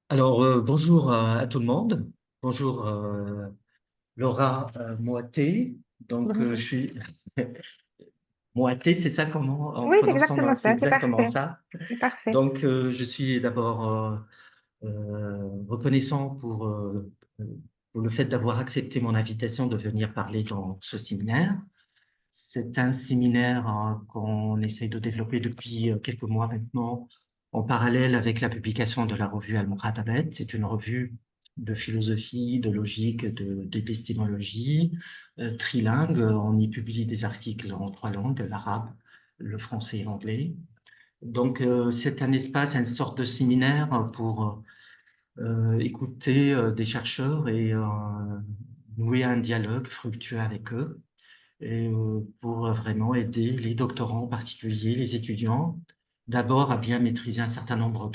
Alors, bonjour à tout le monde. Bonjour Laura Moité. Donc, je Bonjour. suis Moité, c'est ça comment on Oui, c'est prononce son nom? exactement C'est ça, c'est exactement parfait, ça. c'est parfait. Donc, je suis d'abord reconnaissant pour le fait d'avoir accepté mon invitation de venir parler dans ce séminaire. C'est un séminaire qu'on essaye de développer depuis quelques mois maintenant, en parallèle avec la publication de la revue Al-Muqaddamat. C'est une revue de philosophie, de logique, d'épistémologie, trilingue. On y publie des articles en trois langues, l'arabe, le français et l'anglais. Donc, c'est un espace, une sorte de séminaire pour écouter des chercheurs et nouer un dialogue fructueux avec eux et pour vraiment aider les doctorants en particulier, les étudiants, d'abord à bien maîtriser un certain nombre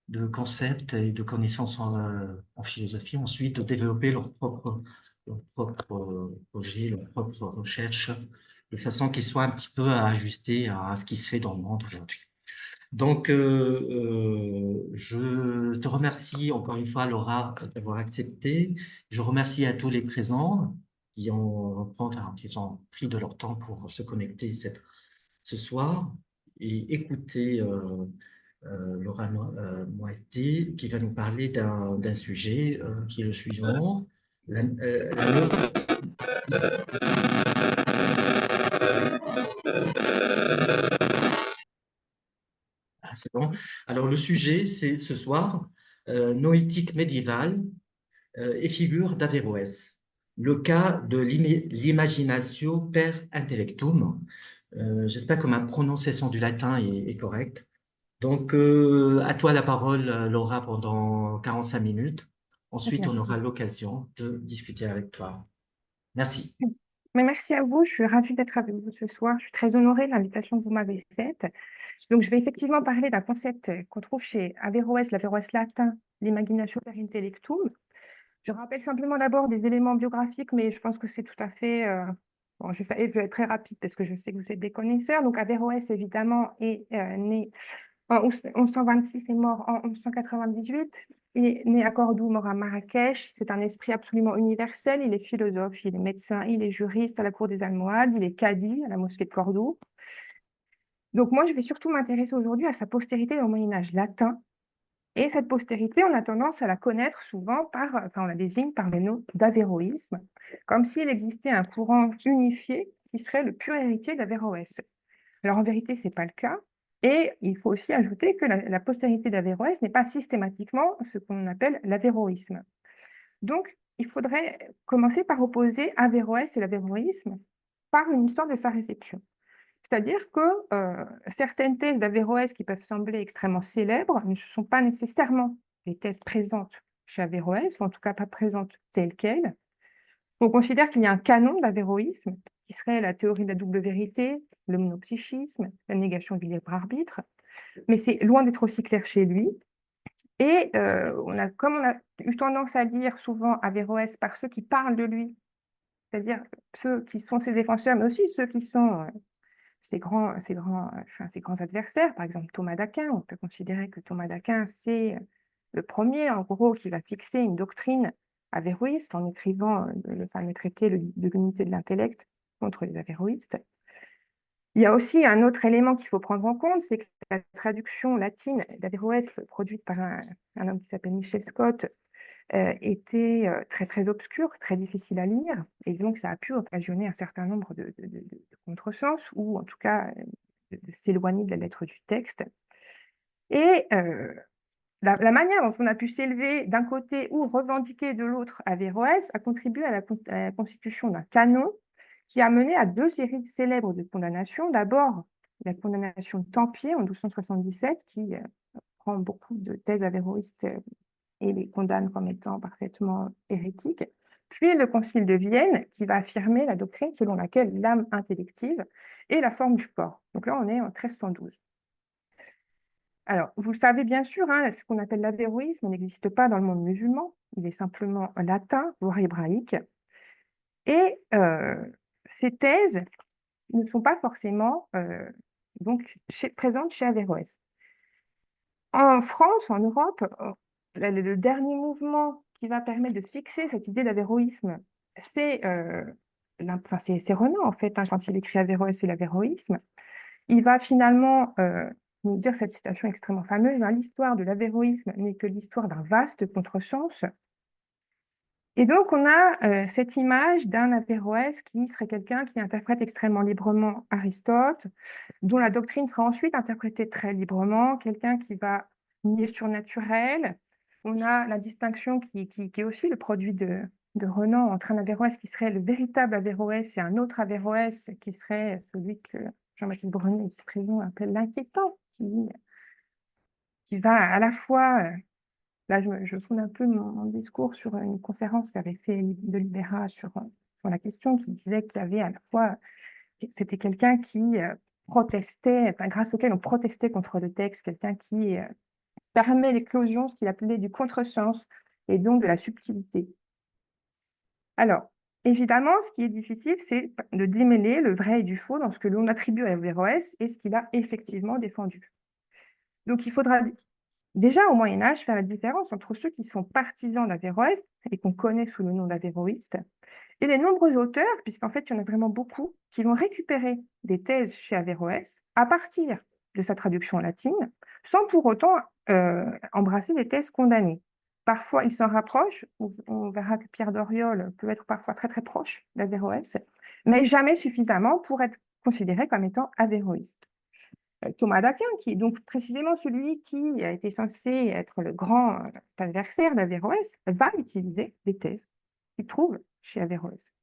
de concepts et de connaissances en philosophie, ensuite de développer leur propre projet, leur propre recherche, de façon qu'ils soient un petit peu ajustés à ce qui se fait dans le monde aujourd'hui. Donc, je te remercie encore une fois, Laura, d'avoir accepté. Je remercie à tous les présents qui ont pris de leur temps pour se connecter ce soir et écouter Laura Moiti, qui va nous parler d'un sujet qui est le suivant. La Ah, c'est bon. Alors, le sujet, c'est ce soir, noétique médiévale et figure d'Averroès. Le cas de l'imaginatio per intellectum. J'espère que ma prononciation du latin est correcte. Donc, à toi la parole, Laura, pendant 45 minutes. Ensuite, on aura Merci. l'occasion de discuter avec toi. Merci. Mais merci à vous, je suis ravie d'être avec vous ce soir. Je suis très honorée de l'invitation que vous m'avez faite. Donc, je vais effectivement parler d'un concept qu'on trouve chez Averroès, l'Averroès latin, l'imaginatio per intellectum. Je rappelle simplement d'abord des éléments biographiques, mais je pense que c'est tout à fait. Bon, je vais être très rapide parce que je sais que vous êtes des connaisseurs. Donc, Averroès, évidemment, est né en 1126 et mort en 1198. Il est né à Cordoue, mort à Marrakech. C'est un esprit absolument universel. Il est philosophe, il est médecin, il est juriste à la cour des Almohades, il est cadi à la mosquée de Cordoue. Donc moi, je vais surtout m'intéresser aujourd'hui à sa postérité au Moyen-Âge latin. Et cette postérité, on a tendance à la connaître souvent on la désigne par le nom d'avéroïsme, comme s'il existait un courant unifié qui serait le pur héritier d'Averroès. Alors en vérité, ce n'est pas le cas. Et il faut aussi ajouter que la postérité d'Averroès n'est pas systématiquement ce qu'on appelle l'avéroïsme. Donc, il faudrait commencer par opposer Averroès et l'avéroïsme par une histoire de sa réception. C'est-à-dire que certaines thèses d'Averroès qui peuvent sembler extrêmement célèbres ne sont pas nécessairement des thèses présentes chez Averroès, ou en tout cas pas présentes telles quelles. On considère qu'il y a un canon d'avéroïsme qui serait la théorie de la double vérité, le monopsychisme, la négation du libre arbitre, mais c'est loin d'être aussi clair chez lui. Et comme on a eu tendance à lire souvent Averroès par ceux qui parlent de lui, c'est-à-dire ceux qui sont ses défenseurs, mais aussi ceux qui sont ses grands adversaires, par exemple Thomas d'Aquin. On peut considérer que Thomas d'Aquin, c'est le premier, en gros, qui va fixer une doctrine avéroïste en écrivant le fameux traité de l'unité de l'intellect contre les avéroïstes. Il y a aussi un autre élément qu'il faut prendre en compte, c'est que la traduction latine d'Averroès, produite par un homme qui s'appelle Michel Scott, était très très obscure, très difficile à lire, et donc ça a pu occasionner un certain nombre de contresens, ou en tout cas de s'éloigner de la lettre du texte. Et la manière dont on a pu s'élever d'un côté ou revendiquer de l'autre Averroès a contribué à la constitution d'un canon qui a mené à deux séries célèbres de condamnations. D'abord, la condamnation de Tempier en 1277, qui prend beaucoup de thèses avéroïstes et les condamne comme étant parfaitement hérétiques. Puis le Concile de Vienne, qui va affirmer la doctrine selon laquelle l'âme intellective est la forme du corps. Donc là, on est en 1312. Alors, vous le savez bien sûr, hein, ce qu'on appelle l'avéroïsme n'existe pas dans le monde musulman. Il est simplement latin, voire hébraïque. Et ces thèses ne sont pas forcément présentes chez Averroès. En France, en Europe, le dernier mouvement qui va permettre de fixer cette idée d'avéroïsme, c'est c'est Renan, en fait, hein, quand il écrit Averroès et l'avéroïsme. Il va finalement nous dire cette citation extrêmement fameuse, hein, l'histoire de l'avéroïsme n'est que l'histoire d'un vaste contresens. Et donc, on a cette image d'un Averroès qui serait quelqu'un qui interprète extrêmement librement Aristote, dont la doctrine sera ensuite interprétée très librement, quelqu'un qui va nier le surnaturel. On a la distinction qui est aussi le produit de Renan entre un Averroès qui serait le véritable Averroès et un autre Averroès qui serait celui que Jean-Baptiste Brenet, ici présent, appelle l'inquiétant, qui va à la fois là, je fonde un peu mon discours sur une conférence qu'avait fait de Libera sur la question, qui disait qu'il y avait à la fois, c'était quelqu'un qui protestait, enfin, grâce auquel on protestait contre le texte, quelqu'un qui permet l'éclosion, ce qu'il appelait du contresens, et donc de la subtilité. Alors, évidemment, ce qui est difficile, c'est de démêler le vrai et du faux dans ce que l'on attribue à Averroès et ce qu'il a effectivement défendu. Donc, il faudra déjà, au Moyen Âge, faire la différence entre ceux qui sont partisans d'Averroès et qu'on connaît sous le nom d'avéroïstes, et les nombreux auteurs, puisqu'en fait, il y en a vraiment beaucoup, qui vont récupérer des thèses chez Averroès à partir de sa traduction en latine, sans pour autant embrasser des thèses condamnées. Parfois, ils s'en rapprochent. On verra que Pierre Doriol peut être parfois très très proche d'Averroès, mais jamais suffisamment pour être considéré comme étant avéroïste. Thomas d'Aquin, qui est donc précisément celui qui a été censé être le grand adversaire d'Averroès, va utiliser des thèses qu'il trouve chez Averroès.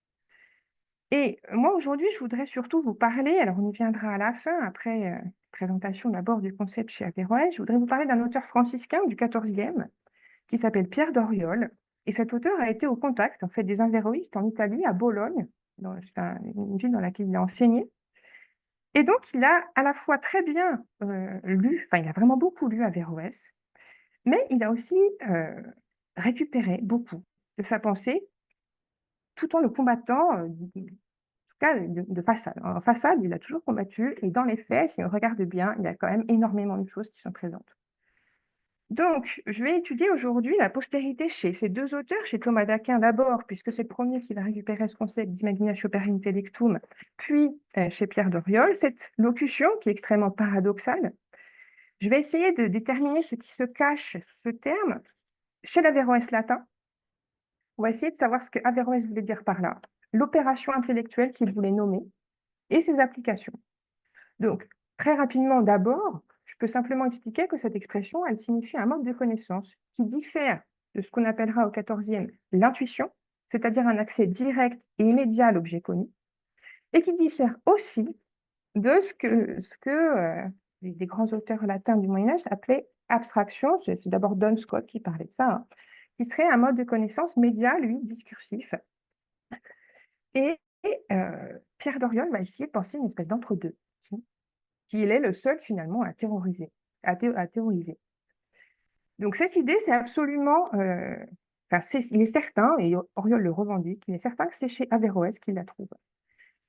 Et moi, aujourd'hui, je voudrais surtout vous parler, alors on y viendra à la fin, après présentation d'abord du concept chez Averroès, je voudrais vous parler d'un auteur franciscain du XIVe qui s'appelle Pierre Doriol. Et cet auteur a été au contact en fait, des avéroïstes en Italie, à Bologne, c'est une ville dans laquelle il a enseigné. Et donc, il a à la fois très bien lu, enfin, il a vraiment beaucoup lu Averroès, mais il a aussi récupéré beaucoup de sa pensée, tout en le combattant, en tout cas de façade. En façade, il a toujours combattu, et dans les faits, si on regarde bien, il y a quand même énormément de choses qui sont présentes. Donc, je vais étudier aujourd'hui la postérité chez ces deux auteurs, chez Thomas d'Aquin d'abord, puisque c'est le premier qui va récupérer ce concept d'imaginatio per intellectum, puis chez Pierre Doriol, cette locution qui est extrêmement paradoxale. Je vais essayer de déterminer ce qui se cache sous ce terme chez l'Averroès latin. On va essayer de savoir ce que Averroès voulait dire par là, l'opération intellectuelle qu'il voulait nommer et ses applications. Donc, très rapidement d'abord, je peux simplement expliquer que cette expression, elle signifie un mode de connaissance qui diffère de ce qu'on appellera au XIVe l'intuition, c'est-à-dire un accès direct et immédiat à l'objet connu, et qui diffère aussi de ce que des grands auteurs latins du Moyen-Âge appelaient abstraction. C'est d'abord Duns Scott qui parlait de ça, hein, qui serait un mode de connaissance média, lui, discursif. Et Pierre Doriol va essayer de penser une espèce d'entre-deux, qu'il est le seul finalement à théoriser. Donc cette idée, c'est absolument, il est certain, et Auriol le revendique, il est certain que c'est chez Averroès qu'il la trouve.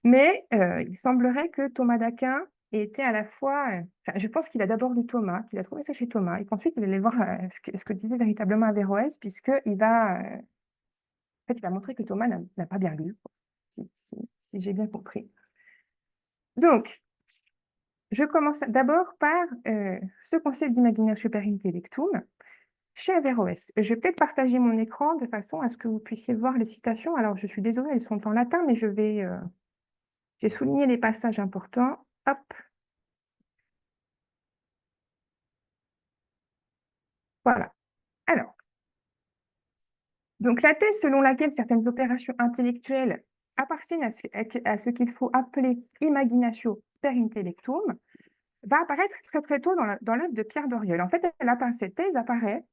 Mais il semblerait que Thomas d'Aquin était à la fois, enfin, je pense qu'il a d'abord lu Thomas, qu'il a trouvé ça chez Thomas, et qu'ensuite il allait voir ce que disait véritablement Averroès, puisqu'il va, en fait, il a montré que Thomas n'a pas bien lu, si j'ai bien compris. Donc, je commence d'abord par ce concept d'imaginatio per intellectum chez Averroès. Je vais peut-être partager mon écran de façon à ce que vous puissiez voir les citations. Alors, je suis désolée, elles sont en latin, mais j'ai souligné les passages importants. Hop. Voilà. Alors, donc la thèse selon laquelle certaines opérations intellectuelles appartiennent à ce qu'il faut appeler imaginatio per intellectum va apparaître très très tôt dans l'œuvre de Pierre Doriol. En fait, cette thèse apparaît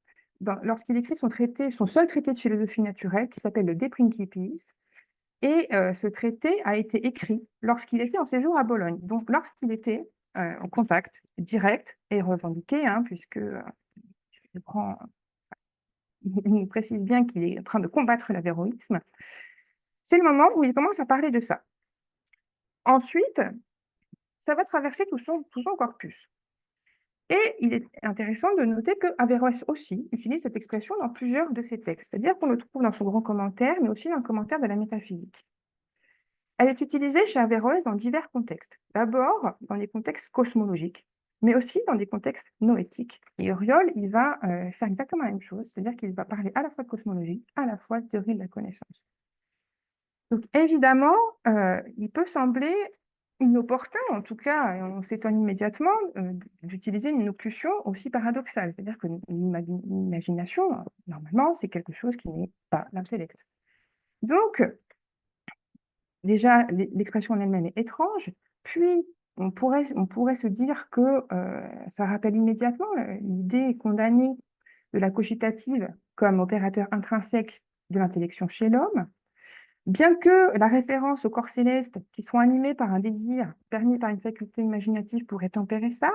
lorsqu'il écrit son seul traité de philosophie naturelle qui s'appelle le De Principiis. Et ce traité a été écrit lorsqu'il était en séjour à Bologne, donc lorsqu'il était en contact direct et revendiqué, hein, puisque il nous précise bien qu'il est en train de combattre l'avéroïsme. C'est le moment où il commence à parler de ça. Ensuite, ça va traverser tout son corpus. Et il est intéressant de noter que Averroès aussi utilise cette expression dans plusieurs de ses textes, c'est-à-dire qu'on le trouve dans son grand commentaire, mais aussi dans le commentaire de la métaphysique. Elle est utilisée chez Averroès dans divers contextes. D'abord, dans les contextes cosmologiques, mais aussi dans des contextes noétiques. Et Auriol, il va faire exactement la même chose, c'est-à-dire qu'il va parler à la fois de cosmologie, à la fois de théorie de la connaissance. Donc évidemment, il peut sembler inopportun, en tout cas, on s'étonne immédiatement d'utiliser une locution aussi paradoxale. C'est-à-dire que l'imagination, normalement, c'est quelque chose qui n'est pas l'intellect. Donc, déjà, l'expression en elle-même est étrange, puis on pourrait se dire que ça rappelle immédiatement l'idée condamnée de la cogitative comme opérateur intrinsèque de l'intellection chez l'homme. Bien que la référence aux corps célestes qui sont animés par un désir permis par une faculté imaginative pourrait tempérer ça,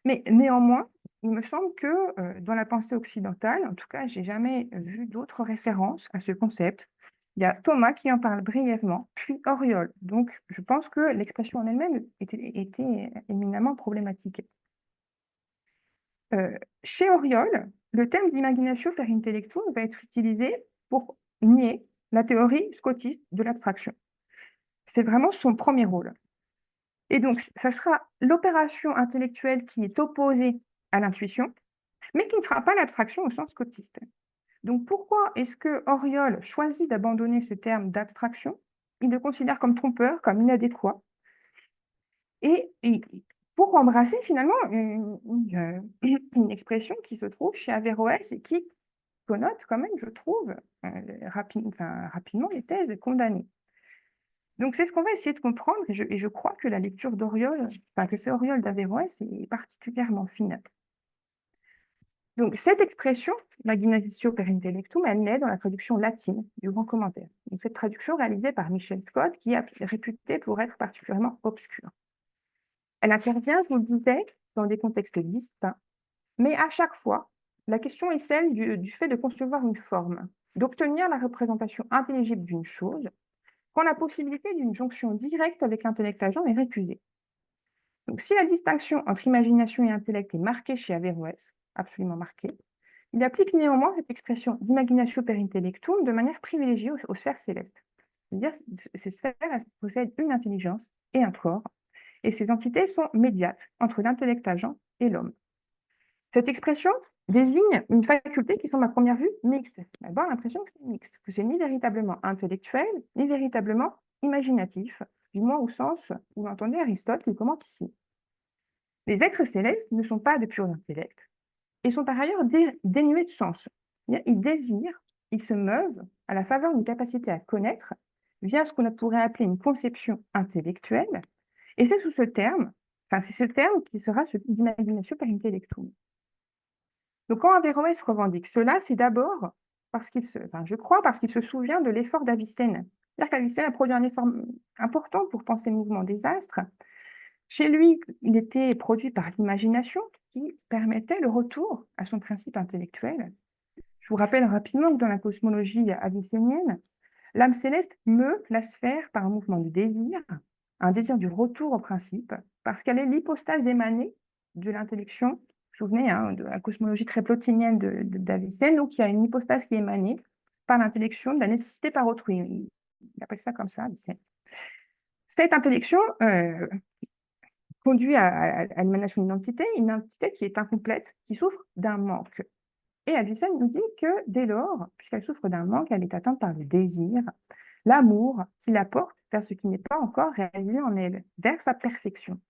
mais néanmoins, il me semble que dans la pensée occidentale, en tout cas, j'ai jamais vu d'autres références à ce concept. Il y a Thomas qui en parle brièvement, puis Auriol. Donc, je pense que l'expression en elle-même était éminemment problématique. Chez Auriol, le terme d'imaginatio per intellectum va être utilisé pour nier la théorie scotiste de l'abstraction. C'est vraiment son premier rôle. Et donc, ça sera l'opération intellectuelle qui est opposée à l'intuition, mais qui ne sera pas l'abstraction au sens scotiste. Donc, pourquoi est-ce que Auriol choisit d'abandonner ce terme d'abstraction? Il le considère comme trompeur, comme inadéquat. Et pour embrasser finalement une expression qui se trouve chez Averroès et qui connote quand même, je trouve, rapidement les thèses condamnées. Donc c'est ce qu'on va essayer de comprendre, et je crois que la lecture d'Auriol, que c'est Auriol d'Averroès, est particulièrement fine. Donc cette expression, imaginatio per intellectum, elle naît dans la traduction latine du grand commentaire. Donc cette traduction réalisée par Michel Scott, qui est réputée pour être particulièrement obscure. Elle intervient, je vous le disais, dans des contextes distincts, mais à chaque fois, la question est celle du fait de concevoir une forme, d'obtenir la représentation intelligible d'une chose, quand la possibilité d'une jonction directe avec l'intellect agent est récusée. Donc, si la distinction entre imagination et intellect est marquée chez Averroès, absolument marquée, il applique néanmoins cette expression d'imaginatio per intellectum de manière privilégiée aux sphères célestes. C'est-à-dire que ces sphères possèdent une intelligence et un corps, et ces entités sont médiates entre l'intellect agent et l'homme. Cette expression désigne une faculté qui semble à première vue mixte. D'abord, l'impression que c'est mixte, que c'est ni véritablement intellectuel, ni véritablement imaginatif, du moins au sens où l'entendait Aristote qui commente ici. Les êtres célestes ne sont pas de pur intellect et sont par ailleurs dénués de sens. Ils désirent, ils se meuvent à la faveur d'une capacité à connaître via ce qu'on pourrait appeler une conception intellectuelle, et c'est sous ce terme, c'est ce terme qui sera celui d'imaginatio per intellectum. Donc, quand Averroès revendique cela, c'est d'abord parce je crois, parce qu'il se souvient de l'effort d'Avicenne. C'est-à-dire qu'Avicenne a produit un effort important pour penser le mouvement des astres. Chez lui, il était produit par l'imagination qui permettait le retour à son principe intellectuel. Je vous rappelle rapidement que dans la cosmologie avicénienne, l'âme céleste meut la sphère par un mouvement de désir, un désir du retour au principe, parce qu'elle est l'hypostase émanée de l'intellection. Vous vous souvenez de la cosmologie très plotinienne d'Avicenne, donc il y a une hypostase qui est émanée par l'intellection de la nécessité par autrui. Il appelle ça comme ça, Avicenne. Cette intellection conduit à l'émanation d'une entité qui est incomplète, qui souffre d'un manque. Et Avicenne nous dit que dès lors, puisqu'elle souffre d'un manque, elle est atteinte par le désir, l'amour qui la porte vers ce qui n'est pas encore réalisé en elle, vers sa perfection.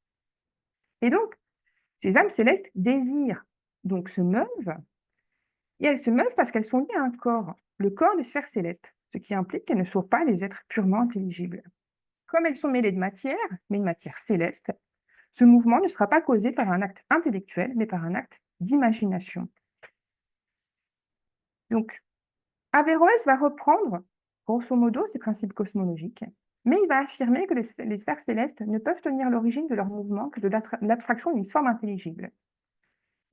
Et donc, ces âmes célestes désirent, donc se meuvent, et elles se meuvent parce qu'elles sont liées à un corps, le corps des sphères célestes, ce qui implique qu'elles ne sont pas des êtres purement intelligibles. Comme elles sont mêlées de matière, mais une matière céleste, ce mouvement ne sera pas causé par un acte intellectuel, mais par un acte d'imagination. Donc, Averroès va reprendre, grosso modo, ces principes cosmologiques, mais il va affirmer que les sphères célestes ne peuvent tenir l'origine de leur mouvement que de l'abstraction d'une forme intelligible.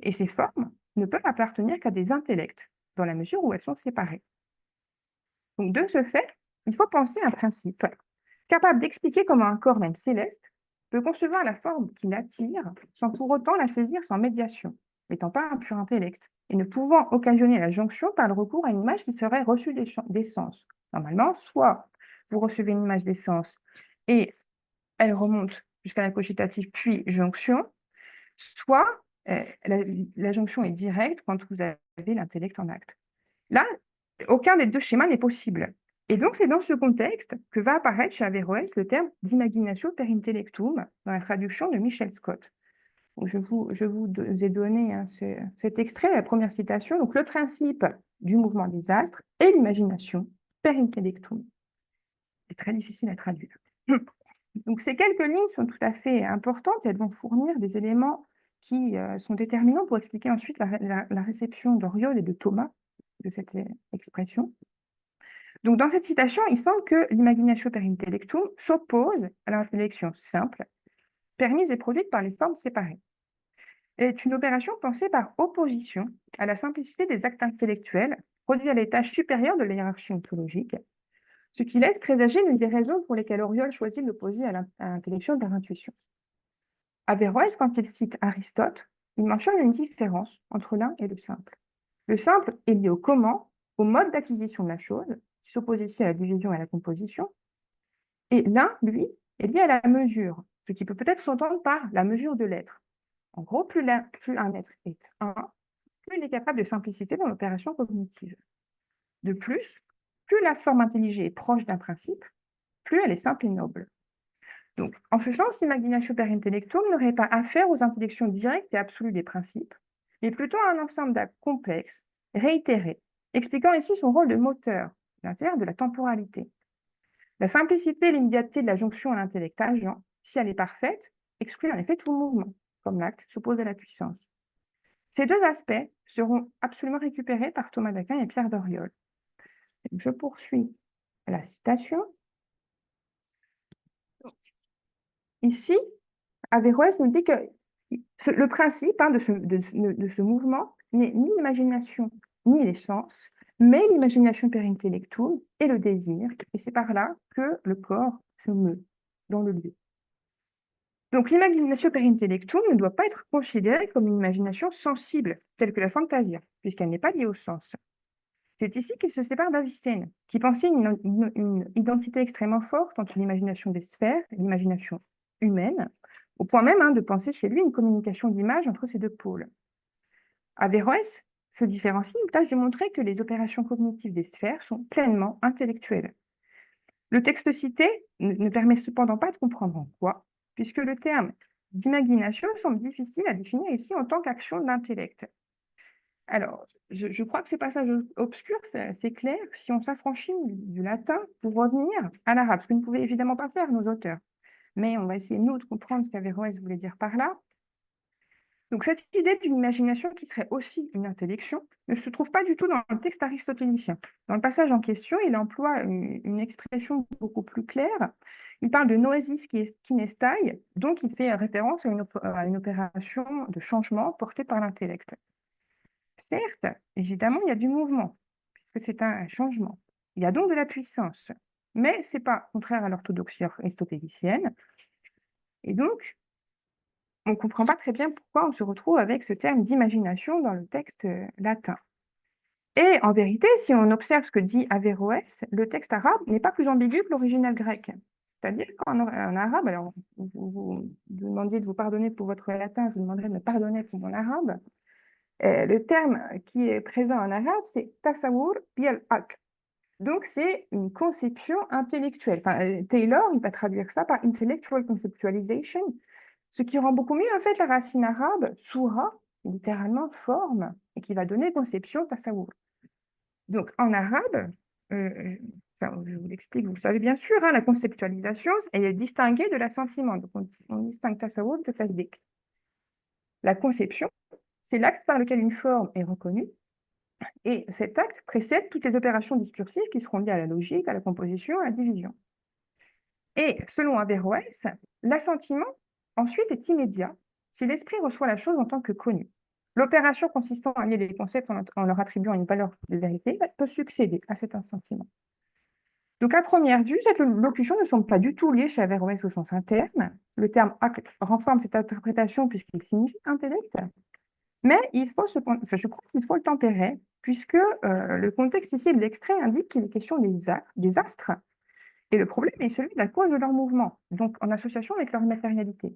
Et ces formes ne peuvent appartenir qu'à des intellects, dans la mesure où elles sont séparées. Donc, de ce fait, il faut penser un principe capable d'expliquer comment un corps même céleste peut concevoir la forme qui l'attire sans pour autant la saisir sans médiation, n'étant pas un pur intellect, et ne pouvant occasionner la jonction par le recours à une image qui serait reçue des sens. Normalement, soit vous recevez une image des sens et elle remonte jusqu'à la cogitative, puis jonction, soit la jonction est directe quand vous avez l'intellect en acte. Là, aucun des deux schémas n'est possible. Et donc, c'est dans ce contexte que va apparaître chez Averroès le terme d'imaginatio per intellectum dans la traduction de Michel Scott. Donc, je vous ai donné hein, cet extrait, la première citation. Donc, le principe du mouvement des astres et l'imagination per intellectum. C'est très difficile à traduire. Donc, ces quelques lignes sont tout à fait importantes et elles vont fournir des éléments qui sont déterminants pour expliquer ensuite la réception d'Oriol et de Thomas de cette expression. Donc, dans cette citation, il semble que l'imaginatio per intellectum s'oppose à l'intellection simple, permise et produite par les formes séparées. Elle est une opération pensée par opposition à la simplicité des actes intellectuels produits à l'étage supérieur de la hiérarchie ontologique, ce qui laisse présager l'une des raisons pour lesquelles Oriol choisit de l'opposer à l'intellection par intuition. Averroès, quand il cite Aristote, il mentionne une différence entre l'un et le simple. Le simple est lié au comment, au mode d'acquisition de la chose, qui s'oppose ici à la division et à la composition, et l'un, lui, est lié à la mesure, ce qui peut peut-être s'entendre par la mesure de l'être. En gros, plus un être est un, plus il est capable de simplicité dans l'opération cognitive. De plus la forme intelligée est proche d'un principe, plus elle est simple et noble. Donc, en ce sens, l'imaginatio per intellectum n'aurait pas affaire aux intellections directes et absolues des principes, mais plutôt à un ensemble d'actes complexes, réitérés, expliquant ici son rôle de moteur, l'intérieur de la temporalité. La simplicité et l'immédiateté de la jonction à l'intellect agent, si elle est parfaite, exclut en effet tout mouvement, comme l'acte s'oppose à la puissance. Ces deux aspects seront absolument récupérés par Thomas d'Aquin et Pierre d'Oriol. Je poursuis la citation. Ici, Averroès nous dit que le principe de ce mouvement n'est ni l'imagination ni les sens, mais l'imagination per intellectum et le désir, et c'est par là que le corps se meut dans le lieu. Donc l'imagination per intellectum ne doit pas être considérée comme une imagination sensible, telle que la fantasia, puisqu'elle n'est pas liée au sens. C'est ici qu'il se sépare d'Avicenne, qui pensait une identité extrêmement forte entre l'imagination des sphères et l'imagination humaine, au point même de penser chez lui une communication d'images entre ces deux pôles. Averroès se différencie, il tâche de montrer que les opérations cognitives des sphères sont pleinement intellectuelles. Le texte cité ne permet cependant pas de comprendre en quoi, puisque le terme d'imagination semble difficile à définir ici en tant qu'action d'intellect. Alors, je crois que ces passages obscurs, c'est clair si on s'affranchit du latin pour revenir à l'arabe, ce que ne pouvaient évidemment pas faire nos auteurs. Mais on va essayer, nous, de comprendre ce qu'Averroès voulait dire par là. Donc, cette idée d'une imagination qui serait aussi une intellection ne se trouve pas du tout dans le texte aristotélicien. Dans le passage en question, il emploie une expression beaucoup plus claire. Il parle de noesis kinestai, donc il fait référence à une opération de changement portée par l'intellect. Certes, évidemment, il y a du mouvement, puisque c'est un changement. Il y a donc de la puissance, mais ce n'est pas contraire à l'orthodoxie aristotélicienne. Et donc, on ne comprend pas très bien pourquoi on se retrouve avec ce terme d'imagination dans le texte latin. Et en vérité, si on observe ce que dit Averroès, le texte arabe n'est pas plus ambigu que l'original grec. C'est-à-dire qu'en arabe, alors vous demandiez de vous pardonner pour votre latin, je vous demanderai de me pardonner pour mon arabe. Le terme qui est présent en arabe, c'est tasawwur bil aql. Donc, c'est une conception intellectuelle. Taylor, il va traduire ça par intellectual conceptualization, ce qui rend beaucoup mieux, en fait, la racine arabe, soura, littéralement forme, et qui va donner conception tasawwur. Donc, en arabe, je vous l'explique, vous le savez bien sûr, la conceptualisation, elle est distinguée de l'assentiment. Donc, on distingue tasawwur de tasdik. La conception, c'est l'acte par lequel une forme est reconnue, et cet acte précède toutes les opérations discursives qui seront liées à la logique, à la composition, à la division. Et selon Averroès, l'assentiment, ensuite, est immédiat si l'esprit reçoit la chose en tant que connue. L'opération consistant à lier les concepts en leur attribuant une valeur de vérité peut succéder à cet assentiment. Donc, à première vue, cette locution ne semble pas du tout liée chez Averroès au sens interne. Le terme acte renforce cette interprétation puisqu'il signifie intellect. Mais je crois qu'il faut le tempérer, puisque le contexte ici de l'extrait indique qu'il est question des astres, et le problème est celui de la cause de leur mouvement, donc en association avec leur matérialité.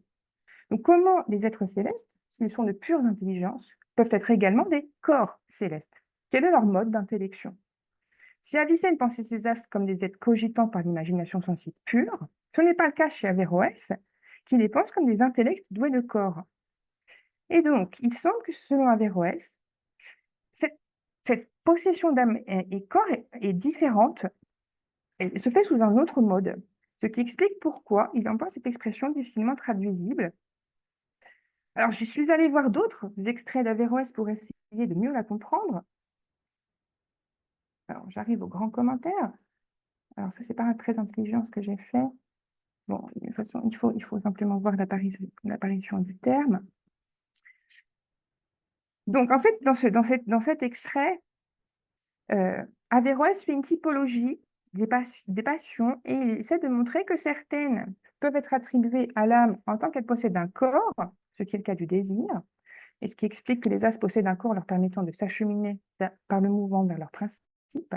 Donc, comment les êtres célestes, s'ils sont de pures intelligences, peuvent être également des corps célestes? Quel est leur mode d'intellection? Si Avicenne pensait ces astres comme des êtres cogitants par l'imagination sensible pure, ce n'est pas le cas chez Averroès, qui les pense comme des intellects doués de corps. Et donc, il semble que selon Averroès, cette possession d'âme et corps est différente et se fait sous un autre mode, ce qui explique pourquoi il emploie cette expression difficilement traduisible. Alors, je suis allée voir d'autres extraits d'Averroès pour essayer de mieux la comprendre. Alors, j'arrive au grand commentaire. Alors, ça, c'est pas très intelligent ce que j'ai fait. Bon, de toute façon, il faut simplement voir l'apparition du terme. Donc, en fait, dans cet extrait, Averroès fait une typologie des passions et il essaie de montrer que certaines peuvent être attribuées à l'âme en tant qu'elle possède un corps, ce qui est le cas du désir, et ce qui explique que les astres possèdent un corps leur permettant de s'acheminer par le mouvement vers leur principe.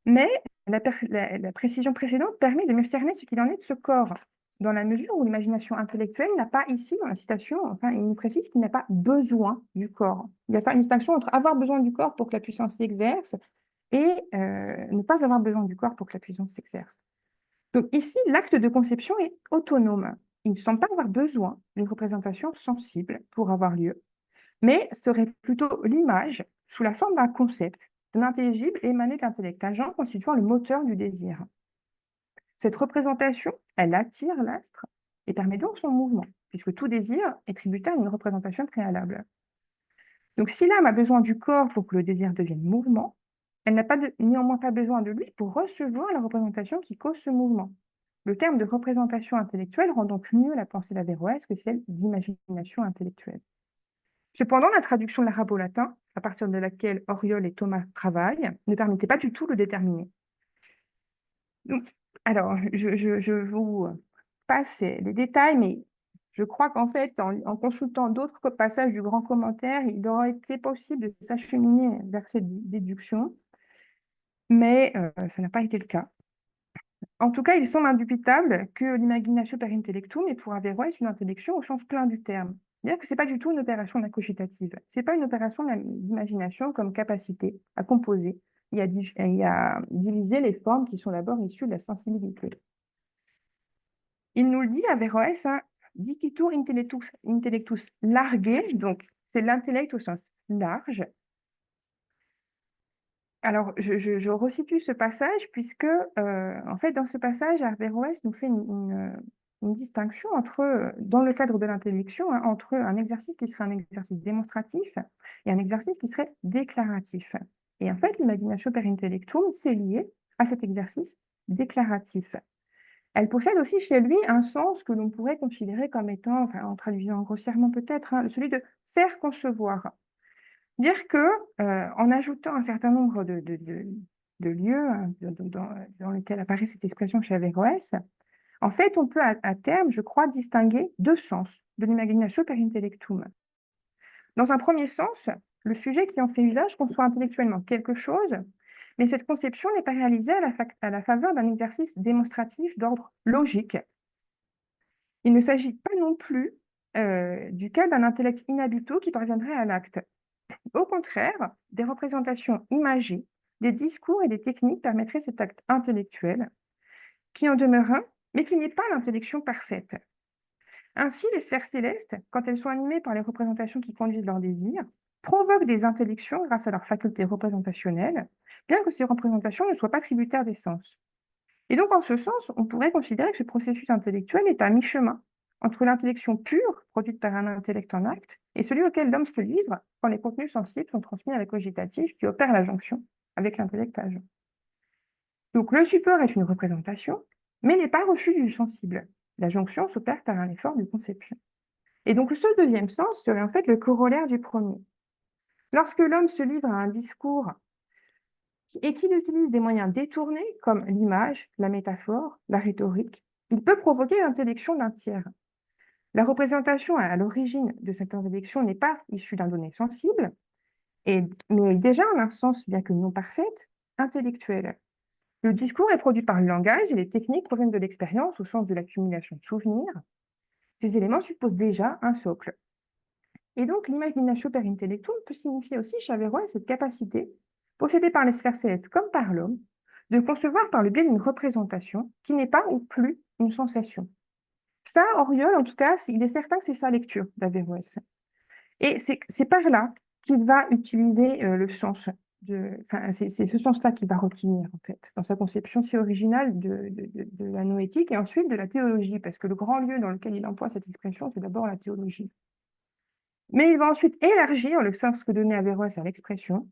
Mais la précision précédente permet de mieux cerner ce qu'il en est de ce corps, dans la mesure où l'imagination intellectuelle n'a pas ici, dans la citation, enfin, il nous précise qu'il n'a pas besoin du corps. Il y a une distinction entre avoir besoin du corps pour que la puissance s'exerce et ne pas avoir besoin du corps pour que la puissance s'exerce. Donc ici, l'acte de conception est autonome. Il ne semble pas avoir besoin d'une représentation sensible pour avoir lieu, mais serait plutôt l'image, sous la forme d'un concept, d'un intelligible émané de l'intellect agent constituant le moteur du désir. Cette représentation, elle attire l'astre et permet donc son mouvement, puisque tout désir est tributaire à une représentation préalable. Donc si l'âme a besoin du corps pour que le désir devienne mouvement, elle n'a néanmoins pas besoin de lui pour recevoir la représentation qui cause ce mouvement. Le terme de représentation intellectuelle rend donc mieux la pensée d'Averroès que celle d'imagination intellectuelle. Cependant, la traduction de l'arabo-latin, à partir de laquelle Auriol et Thomas travaillent, ne permettait pas du tout de le déterminer. Donc, alors, je vous passe les détails, mais je crois qu'en fait, en consultant d'autres passages du grand commentaire, il aurait été possible de s'acheminer vers cette déduction, mais ça n'a pas été le cas. En tout cas, il semble indubitable que l'imaginatio per intellectum est pour Averroès une intellection au sens plein du terme. C'est-à-dire que ce n'est pas du tout une opération d'incogitative. Ce n'est pas une opération d'imagination comme capacité à composer et à diviser les formes qui sont d'abord issues de la sensibilité. Il nous le dit, Averroès, hein, dicitur intellectus larghe, donc c'est l'intellect au sens large. Alors, je resitue ce passage puisque, en fait, dans ce passage, Averroès nous fait une distinction entre, dans le cadre de l'intellection, hein, entre un exercice qui serait un exercice démonstratif et un exercice qui serait déclaratif. Et en fait, l'imaginatio per intellectum, c'est lié à cet exercice déclaratif. Elle possède aussi chez lui un sens que l'on pourrait considérer comme étant, enfin, en traduisant grossièrement peut-être, hein, celui de faire concevoir. Dire que, en ajoutant un certain nombre de lieux hein, dans lesquels apparaît cette expression chez Averroès, en fait, on peut à terme, je crois, distinguer deux sens de l'imaginatio per intellectum. Dans un premier sens, le sujet qui en fait usage conçoit intellectuellement quelque chose, mais cette conception n'est pas réalisée à la faveur d'un exercice démonstratif d'ordre logique. Il ne s'agit pas non plus du cas d'un intellect inhabito qui parviendrait à l'acte. Au contraire, des représentations imagées, des discours et des techniques permettraient cet acte intellectuel, qui en demeure un, mais qui n'est pas l'intellection parfaite. Ainsi, les sphères célestes, quand elles sont animées par les représentations qui conduisent leur désir, provoquent des intellections grâce à leurs facultés représentationnelles, bien que ces représentations ne soient pas tributaires des sens. Et donc, en ce sens, on pourrait considérer que ce processus intellectuel est à mi-chemin entre l'intellection pure, produite par un intellect en acte, et celui auquel l'homme se livre quand les contenus sensibles sont transmis à la cogitative qui opère la jonction avec l'intellect agent. Donc, le support est une représentation, mais n'est pas reçu du sensible. La jonction s'opère par un effort de conception. Et donc, ce deuxième sens serait en fait le corollaire du premier. Lorsque l'homme se livre à un discours et qu'il utilise des moyens détournés comme l'image, la métaphore, la rhétorique, il peut provoquer l'intellection d'un tiers. La représentation à l'origine de cette intellection n'est pas issue d'un donné sensible, mais déjà en un sens, bien que non parfaite, intellectuel. Le discours est produit par le langage et les techniques proviennent de l'expérience au sens de l'accumulation de souvenirs. Ces éléments supposent déjà un socle. Et donc, l'imaginatio per intellectum peut signifier aussi chez Averroès cette capacité, possédée par les sphères célestes comme par l'homme, de concevoir par le biais d'une représentation qui n'est pas ou plus une sensation. Ça, Auriol, en tout cas, il est certain que c'est sa lecture d'Averroès. Et c'est par là qu'il va utiliser le sens. Enfin, c'est ce sens-là qu'il va retenir, en fait, dans sa conception si originale de la noétique et ensuite de la théologie, parce que le grand lieu dans lequel il emploie cette expression, c'est d'abord la théologie. Mais il va ensuite élargir le sens que donnait Averroès à l'expression,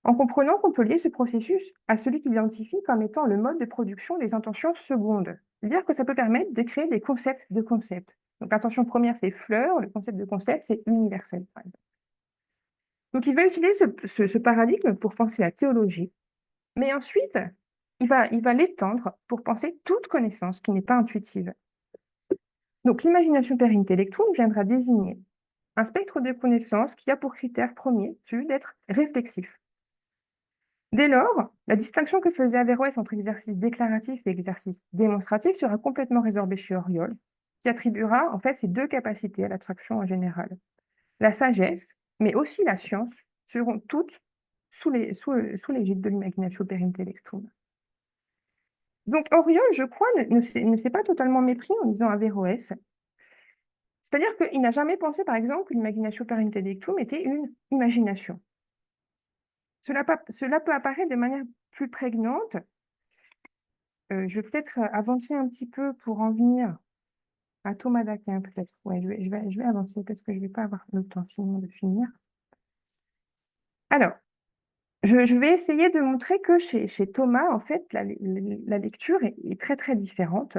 en comprenant qu'on peut lier ce processus à celui qu'il identifie comme étant le mode de production des intentions secondes. C'est-à-dire que ça peut permettre de créer des concepts de concepts. Donc l'intention première, c'est fleur, le concept de concept, c'est universel, par exemple. Donc il va utiliser ce paradigme pour penser la théologie, mais ensuite, il va l'étendre pour penser toute connaissance qui n'est pas intuitive. Donc l'imagination per intellectum viendra désigner un spectre de connaissances qui a pour critère premier celui d'être réflexif. Dès lors, la distinction que faisait Averroès entre exercice déclaratif et exercice démonstratif sera complètement résorbée chez Auriol, qui attribuera en fait ces deux capacités à l'abstraction en général. La sagesse, mais aussi la science, seront toutes sous l'égide de l'imaginatio per intellectum. Donc Auriol, je crois, ne s'est pas totalement mépris en lisant Averroès. C'est-à-dire qu'il n'a jamais pensé, par exemple, que l'imaginatio per intellectum était une imagination. Cela peut apparaître de manière plus prégnante. Je vais peut-être avancer un petit peu pour en venir à Thomas d'Aquin, peut-être. Ouais, je vais avancer parce que je ne vais pas avoir le temps sinon de finir. Alors, je vais essayer de montrer que chez Thomas, en fait, la lecture est très, très différente.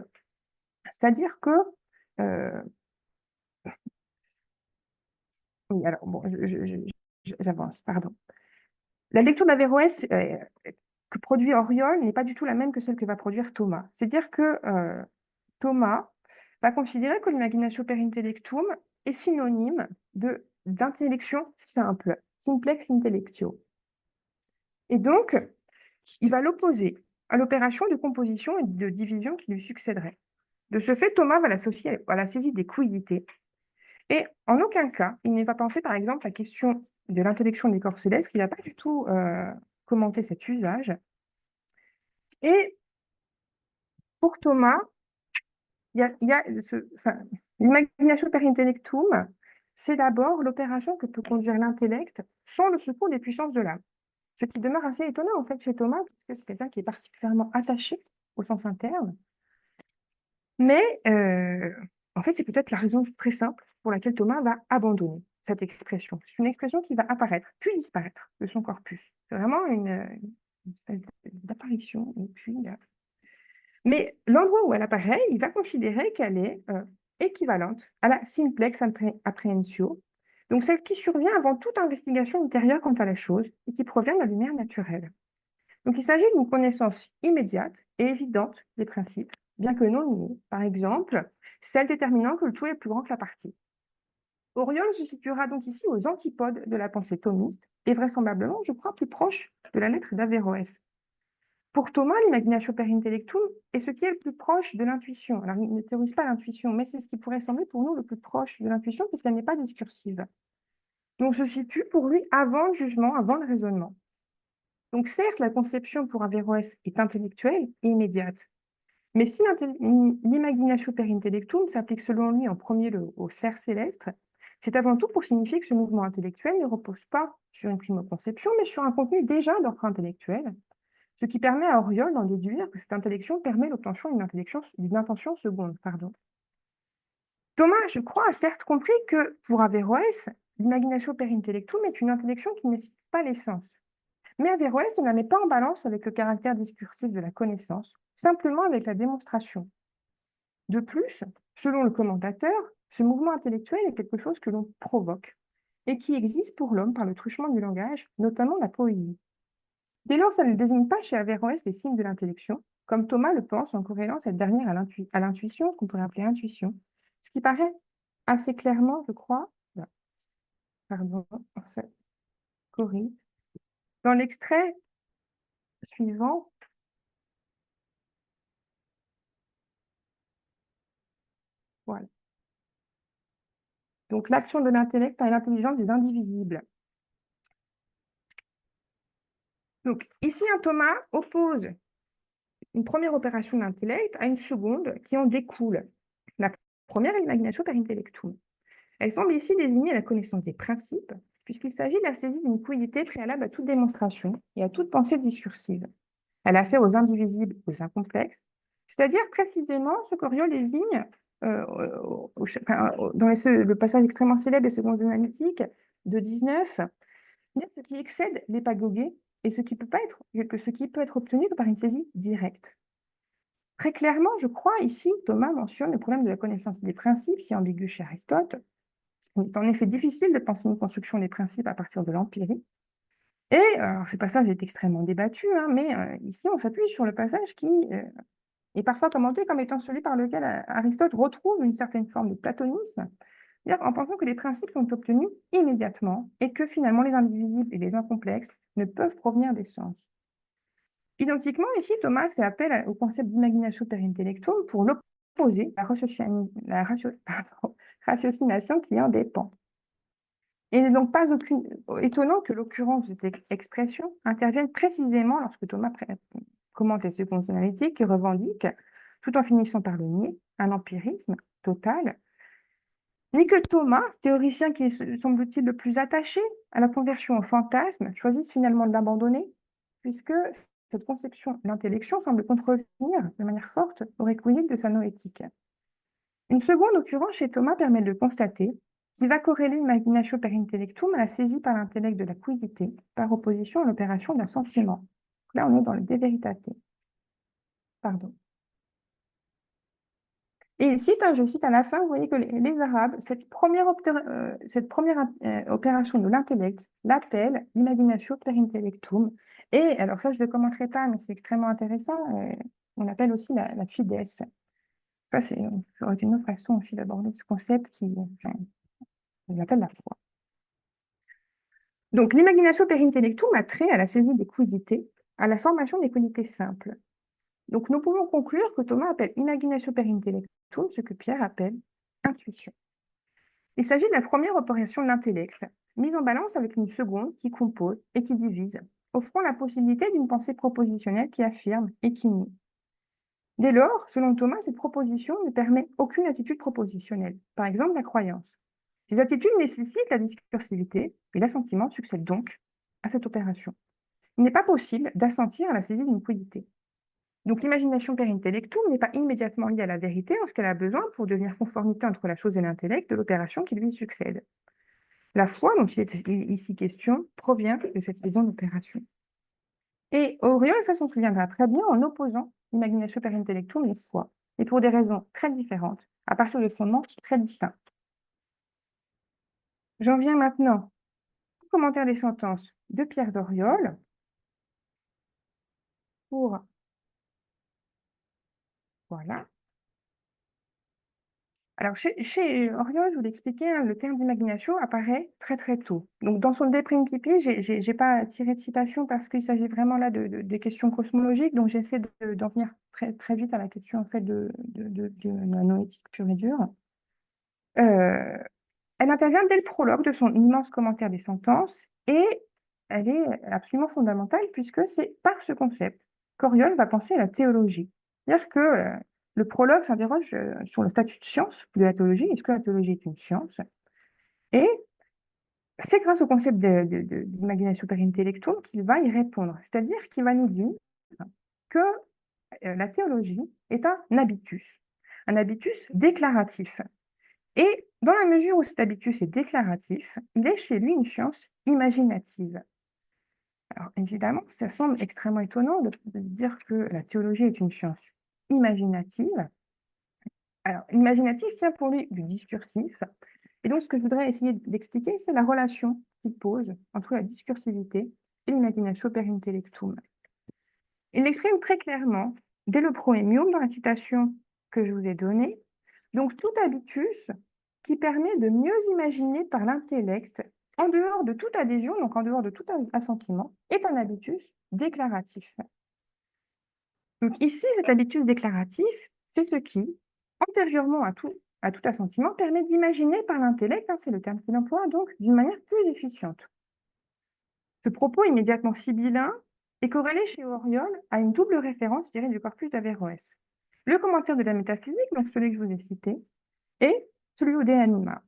C'est-à-dire que... oui, alors, bon, j'avance, pardon. La lecture d'Averroès que produit Auriol n'est pas du tout la même que celle que va produire Thomas. C'est-à-dire que Thomas va considérer que l'imaginatio per intellectum est synonyme d'intellection simple, simplex intellectio. Et donc, il va l'opposer à l'opération de composition et de division qui lui succéderait. De ce fait, Thomas va l'associer à la saisie des quidités. Et en aucun cas, il ne va penser, par exemple, la question de l'intellection des corps célestes, qu'il n'a pas du tout commenté cet usage. Et pour Thomas, l'imagination per intellectum, c'est d'abord l'opération que peut conduire l'intellect sans le secours des puissances de l'âme. Ce qui demeure assez étonnant en fait chez Thomas, puisque c'est quelqu'un qui est particulièrement attaché au sens interne. Mais en fait, c'est peut-être la raison très simple pour laquelle Thomas va abandonner cette expression. C'est une expression qui va apparaître, puis disparaître de son corpus. C'est vraiment une espèce d'apparition, et puis mais l'endroit où elle apparaît, il va considérer qu'elle est équivalente à la simplex apprehensio, donc celle qui survient avant toute investigation ultérieure quant à la chose et qui provient de la lumière naturelle. Donc il s'agit d'une connaissance immédiate et évidente des principes, bien que non niée. Par exemple, celle déterminant que le tout est plus grand que la partie. Auriol se situera donc ici aux antipodes de la pensée thomiste et vraisemblablement, je crois, plus proche de la lettre d'Averroès. Pour Thomas, l'imaginatio per intellectum est ce qui est le plus proche de l'intuition. Alors, il ne théorise pas l'intuition, mais c'est ce qui pourrait sembler pour nous le plus proche de l'intuition, puisqu'elle n'est pas discursive. Donc, se situe pour lui avant le jugement, avant le raisonnement. Donc, certes, la conception pour Averroès est intellectuelle et immédiate. Mais si l'imaginatio per intellectum s'applique selon lui en premier lieu aux sphères célestes, c'est avant tout pour signifier que ce mouvement intellectuel ne repose pas sur une primo-conception, mais sur un contenu déjà d'ordre intellectuel, ce qui permet à Auriol d'en déduire que cette intellection permet l'obtention d'une intention seconde. Thomas, je crois, a certes compris que, pour Averroès, l'imaginatio per intellectum est une intellection qui ne cite pas l'essence. Mais Averroès ne la met pas en balance avec le caractère discursif de la connaissance, simplement avec la démonstration. De plus, selon le commentateur, ce mouvement intellectuel est quelque chose que l'on provoque et qui existe pour l'homme par le truchement du langage, notamment la poésie. Dès lors, ça ne désigne pas chez Averroès les signes de l'intellection, comme Thomas le pense en corrélant cette dernière à l'intuition, ce qu'on pourrait appeler intuition, ce qui paraît assez clairement, je crois, là, pardon, ça corrige, dans l'extrait suivant. Voilà. Donc, l'action de l'intellect et l'intelligence des indivisibles. Donc, ici, un Thomas oppose une première opération de l'intellect à une seconde qui en découle. La première est l'imagination per intellectum. Elle semble ici désigner la connaissance des principes, puisqu'il s'agit de la saisie d'une quiddité préalable à toute démonstration et à toute pensée discursive. Elle a fait aux indivisibles, aux incomplexes, c'est-à-dire précisément ce qu'Oriol désigne dans le passage extrêmement célèbre des secondes analytiques de 19, ce qui excède l'épagogé et ce qui peut être obtenu que par une saisie directe. Très clairement, je crois, ici, Thomas mentionne le problème de la connaissance des principes, si ambigu chez Aristote. Il est en effet difficile de penser une construction des principes à partir de l'empirie. Et ce passage est extrêmement débattu, hein, mais ici, on s'appuie sur le passage qui est parfois commenté comme étant celui par lequel Aristote retrouve une certaine forme de platonisme, c'est-à-dire en pensant que les principes sont obtenus immédiatement et que finalement les indivisibles et les incomplexes ne peuvent provenir des sens. Identiquement, ici, Thomas fait appel au concept d'imagination per intellectum pour l'opposer à la ratiocination qui en dépend. Il n'est donc pas étonnant que l'occurrence de cette expression intervienne précisément lorsque Thomas commente les secondes analytiques qui revendiquent, tout en finissant par le nier, un empirisme total, ni que Thomas, théoricien qui est, semble-t-il, le plus attaché à la conversion au fantasme, choisisse finalement de l'abandonner, puisque cette conception de l'intellection semble contrevenir de manière forte au requiem de sa noétique. Une seconde occurrence chez Thomas permet de constater qu'il va corréler l'imagination per intellectum à la saisie par l'intellect de la quiddité, par opposition à l'opération d'un sentiment. Là, on est dans le de veritate. Pardon. Et il cite, je cite à la fin, vous voyez que les Arabes, cette première opération de l'intellect l'appellent l'imagination per intellectum. Et alors ça, je ne le commenterai pas, mais c'est extrêmement intéressant. On appelle aussi la fides. Ça, c'est une autre façon aussi d'aborder ce concept on appelle la foi. Donc, l'imagination per intellectum a trait à la saisie des quiddités, à la formation des quiddités simples. Donc, nous pouvons conclure que Thomas appelle imagination per intellectum ce que Pierre appelle intuition. Il s'agit de la première opération de l'intellect, mise en balance avec une seconde qui compose et qui divise, offrant la possibilité d'une pensée propositionnelle qui affirme et qui nie. Dès lors, selon Thomas, cette proposition ne permet aucune attitude propositionnelle, par exemple la croyance. Ces attitudes nécessitent la discursivité et l'assentiment succède donc à cette opération. Il n'est pas possible d'assentir à la saisie d'une quiddité. Donc l'imagination per intellectum n'est pas immédiatement liée à la vérité en ce qu'elle a besoin pour devenir conformité entre la chose et l'intellect de l'opération qui lui succède. La foi, dont il est ici question, provient de cette seconde opération. Et Oriol, ça s'en souviendra très bien en opposant l'imagination per intellectum et foi, et pour des raisons très différentes, à partir de fondements très distincts. J'en viens maintenant au commentaire des sentences de Pierre d'Oriol pour... Voilà. Alors, chez Oriol, je vous l'expliquais, hein, le terme d'imagination apparaît très très tôt. Donc, dans son De Principia, je n'ai pas tiré de citation parce qu'il s'agit vraiment là de questions cosmologiques, donc j'essaie d'en venir très, très vite à la question en fait, de la noétique pure et dure. Elle intervient dès le prologue de son immense commentaire des sentences et elle est absolument fondamentale puisque c'est par ce concept qu'Oriol va penser à la théologie. C'est-à-dire que le prologue s'interroge sur le statut de science de la théologie. Est-ce que la théologie est une science? Et c'est grâce au concept d'imagination per intellectum qu'il va y répondre. C'est-à-dire qu'il va nous dire que la théologie est un habitus déclaratif. Et dans la mesure où cet habitus est déclaratif, il est chez lui une science imaginative. Alors évidemment, ça semble extrêmement étonnant de dire que la théologie est une science imaginative. Alors, l'imaginatif tient pour lui du discursif. Et donc, ce que je voudrais essayer d'expliquer, c'est la relation qu'il pose entre la discursivité et l'imaginatio per intellectum. Il l'exprime très clairement dès le proemium dans la citation que je vous ai donnée. Donc, tout habitus qui permet de mieux imaginer par l'intellect, en dehors de toute adhésion, donc en dehors de tout assentiment, est un habitus déclaratif. Donc ici, cet habitus déclaratif, c'est ce qui, antérieurement à tout assentiment, permet d'imaginer par l'intellect, c'est le terme qu'il emploie, donc d'une manière plus efficiente. Ce propos immédiatement sibyllin est corrélé chez Auriol à une double référence tirée du corpus d'Averroès. Le commentaire de la métaphysique, donc celui que je vous ai cité, et celui De Anima.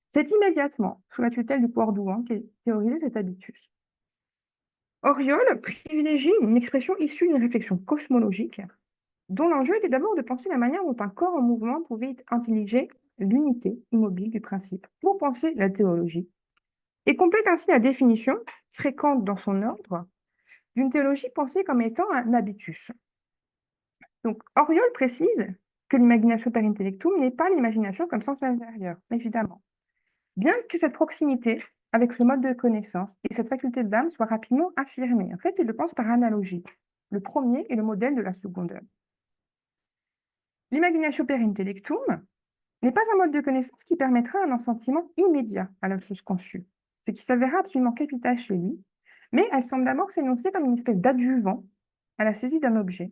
C'est immédiatement sous la tutelle du pouvoir douant qu'est théorisé cet habitus. Auriol privilégie une expression issue d'une réflexion cosmologique, dont l'enjeu était d'abord de penser la manière dont un corps en mouvement pouvait intelliger l'unité immobile du principe pour penser la théologie, et complète ainsi la définition, fréquente dans son ordre, d'une théologie pensée comme étant un habitus. Donc, Auriol précise que l'imagination per intellectum n'est pas l'imagination comme sens intérieur, évidemment. Bien que cette proximité avec le mode de connaissance et cette faculté de l'âme soit rapidement affirmée, en fait, il le pense par analogie. Le premier est le modèle de la seconde. L'imagination per intellectum n'est pas un mode de connaissance qui permettra un assentiment immédiat à la chose conçue, ce qui s'avérera absolument capital chez lui, mais elle semble d'abord s'énoncer comme une espèce d'adjuvant à la saisie d'un objet,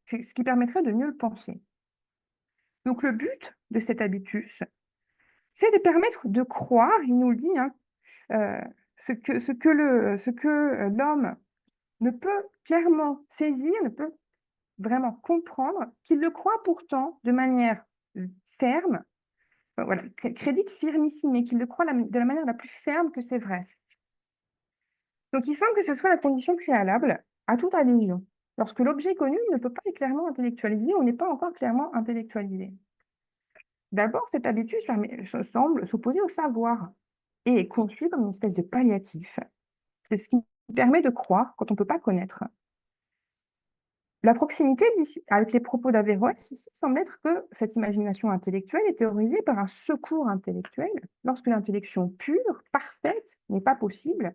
ce qui permettrait de mieux le penser. Donc le but de cet habitus, c'est de permettre de croire, il nous le dit, ce que l'homme ne peut clairement saisir, ne peut vraiment comprendre, qu'il le croit pourtant de manière ferme, voilà, crédit firmissime, qu'il le croit de la manière la plus ferme que c'est vrai. Donc il semble que ce soit la condition préalable à toute adhésion. Lorsque l'objet connu ne peut pas être clairement intellectualisé, on n'est pas encore clairement intellectualisé. D'abord, cet habitus semble s'opposer au savoir et est conçu comme une espèce de palliatif. C'est ce qui permet de croire quand on ne peut pas connaître. La proximité avec les propos d'Averroès ici semble être que cette imagination intellectuelle est théorisée par un secours intellectuel lorsque l'intellection pure, parfaite, n'est pas possible,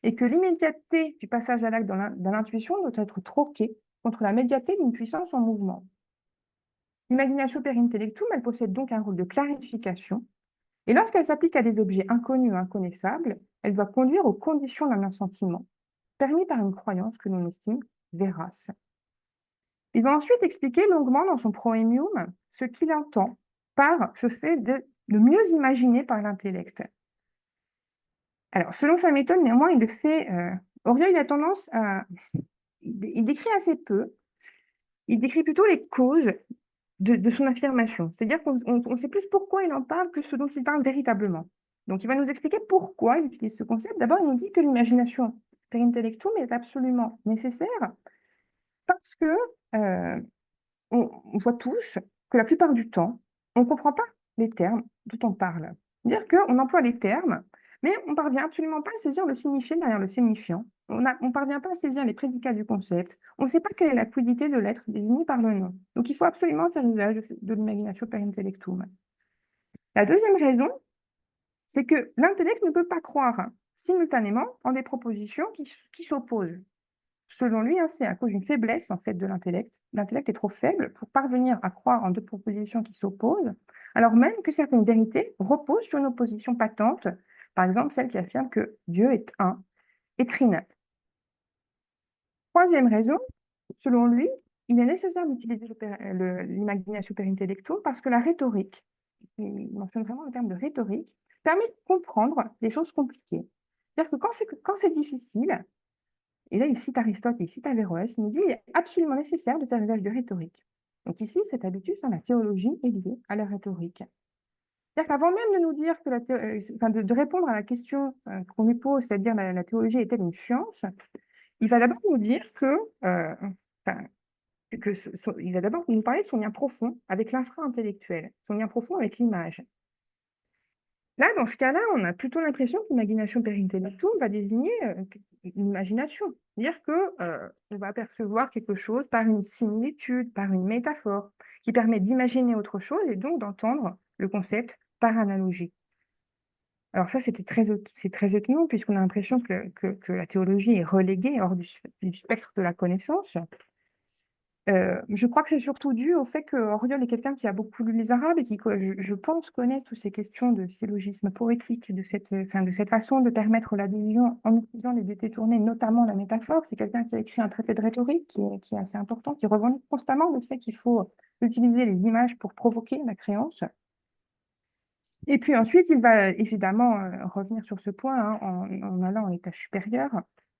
et que l'immédiateté du passage à l'acte dans l'intuition doit être troquée contre la médiateté d'une puissance en mouvement. L'imagination per intellectum, elle possède donc un rôle de clarification, et lorsqu'elle s'applique à des objets inconnus ou inconnaissables, elle doit conduire aux conditions d'un assentiment, permis par une croyance que l'on estime vérace. Il va ensuite expliquer longuement dans son proemium ce qu'il entend par ce fait de mieux imaginer par l'intellect. Alors, selon sa méthode, néanmoins, il le fait. Auriol, il a tendance à. Il décrit assez peu. Il décrit plutôt les causes de son affirmation. C'est-à-dire qu'on sait plus pourquoi il en parle que ce dont il parle véritablement. Donc, il va nous expliquer pourquoi il utilise ce concept. D'abord, il nous dit que l'imagination per intellectum est absolument nécessaire parce que on voit tous que la plupart du temps, on ne comprend pas les termes dont on parle. C'est-à-dire qu'on emploie les termes, mais on ne parvient absolument pas à saisir le signifié derrière le signifiant. On ne parvient pas à saisir les prédicats du concept. On ne sait pas quelle est la quiddité de l'être désigné par le nom. Donc il faut absolument faire usage de l'imagination per intellectum. La deuxième raison, c'est que l'intellect ne peut pas croire simultanément en des propositions qui s'opposent. Selon lui, c'est à cause d'une faiblesse en fait de l'intellect. L'intellect est trop faible pour parvenir à croire en deux propositions qui s'opposent, alors même que certaines vérités reposent sur une opposition patente, par exemple celle qui affirme que Dieu est un et trinal. Troisième raison, selon lui, il est nécessaire d'utiliser l'imagination per intellectum parce que la rhétorique, il mentionne vraiment le terme de rhétorique, permet de comprendre les choses compliquées. C'est-à-dire que quand c'est difficile, et là, il cite Aristote, il cite Averroès, il nous dit qu'il est absolument nécessaire de faire usage de rhétorique. Donc ici, cette habitude, la théologie est liée à la rhétorique. C'est-à-dire qu'avant même de nous dire que de répondre à la question qu'on lui pose, c'est-à-dire la théologie est-elle une science, il va d'abord nous dire il va d'abord nous parler de son lien profond avec l'infra-intellectuel, son lien profond avec l'image. Là, dans ce cas-là, on a plutôt l'impression que l'imagination per intellectum va désigner une imagination. C'est-à-dire qu'on va percevoir quelque chose par une similitude, par une métaphore, qui permet d'imaginer autre chose et donc d'entendre le concept par analogie. Alors ça, c'est très étonnant puisqu'on a l'impression que la théologie est reléguée hors du spectre de la connaissance. Je crois que c'est surtout dû au fait qu'Auriol est quelqu'un qui a beaucoup lu les Arabes et qui, je pense, connaît toutes ces questions de syllogisme poétique, de cette façon de permettre l'adhésion en utilisant les détournés, notamment la métaphore. C'est quelqu'un qui a écrit un traité de rhétorique qui est assez important, qui revendique constamment le fait qu'il faut utiliser les images pour provoquer la créance. Et puis ensuite, il va évidemment revenir sur ce point hein, en allant en état supérieur,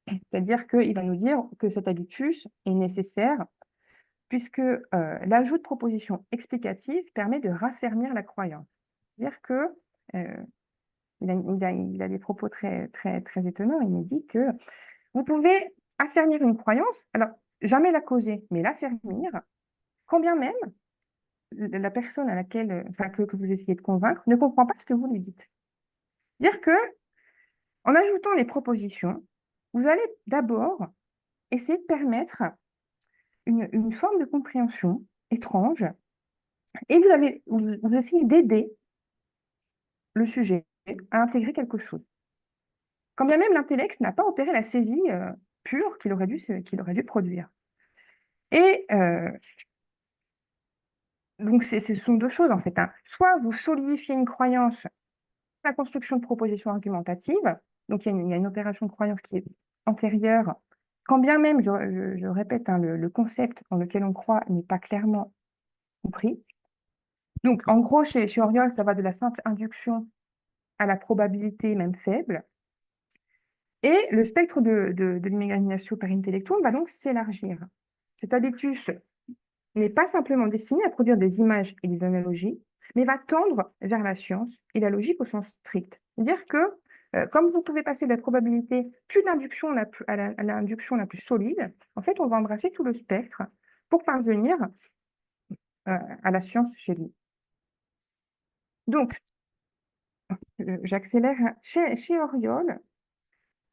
c'est-à-dire qu'il va nous dire que cet habitus est nécessaire puisque l'ajout de propositions explicatives permet de raffermir la croyance. C'est-à-dire que il a des propos très, très, très étonnants. Il nous dit que vous pouvez affermir une croyance, alors jamais la causer, mais l'affermir, quand bien même la personne à laquelle, enfin, que vous essayez de convaincre ne comprend pas ce que vous lui dites. Dire que en ajoutant les propositions, vous allez d'abord essayer de permettre une forme de compréhension étrange et vous essayez d'aider le sujet à intégrer quelque chose. Quand bien même l'intellect n'a pas opéré la saisie pure qu'il aurait dû produire. Et donc, ce sont deux choses en fait. Hein. Soit vous solidifiez une croyance, la construction de propositions argumentatives, donc il y a une opération de croyance qui est antérieure, quand bien même, je répète, hein, le concept dans lequel on croit n'est pas clairement compris. Donc, en gros, chez Auriol, ça va de la simple induction à la probabilité même faible. Et le spectre de l'imagination per intellectum va donc s'élargir. Cet habitus n'est pas simplement destiné à produire des images et des analogies, mais va tendre vers la science et la logique au sens strict. C'est-à-dire que, comme vous pouvez passer de la probabilité plus d'induction à l'induction la plus solide, en fait, on va embrasser tout le spectre pour parvenir à la science chez lui. Donc, j'accélère. Chez Auriol,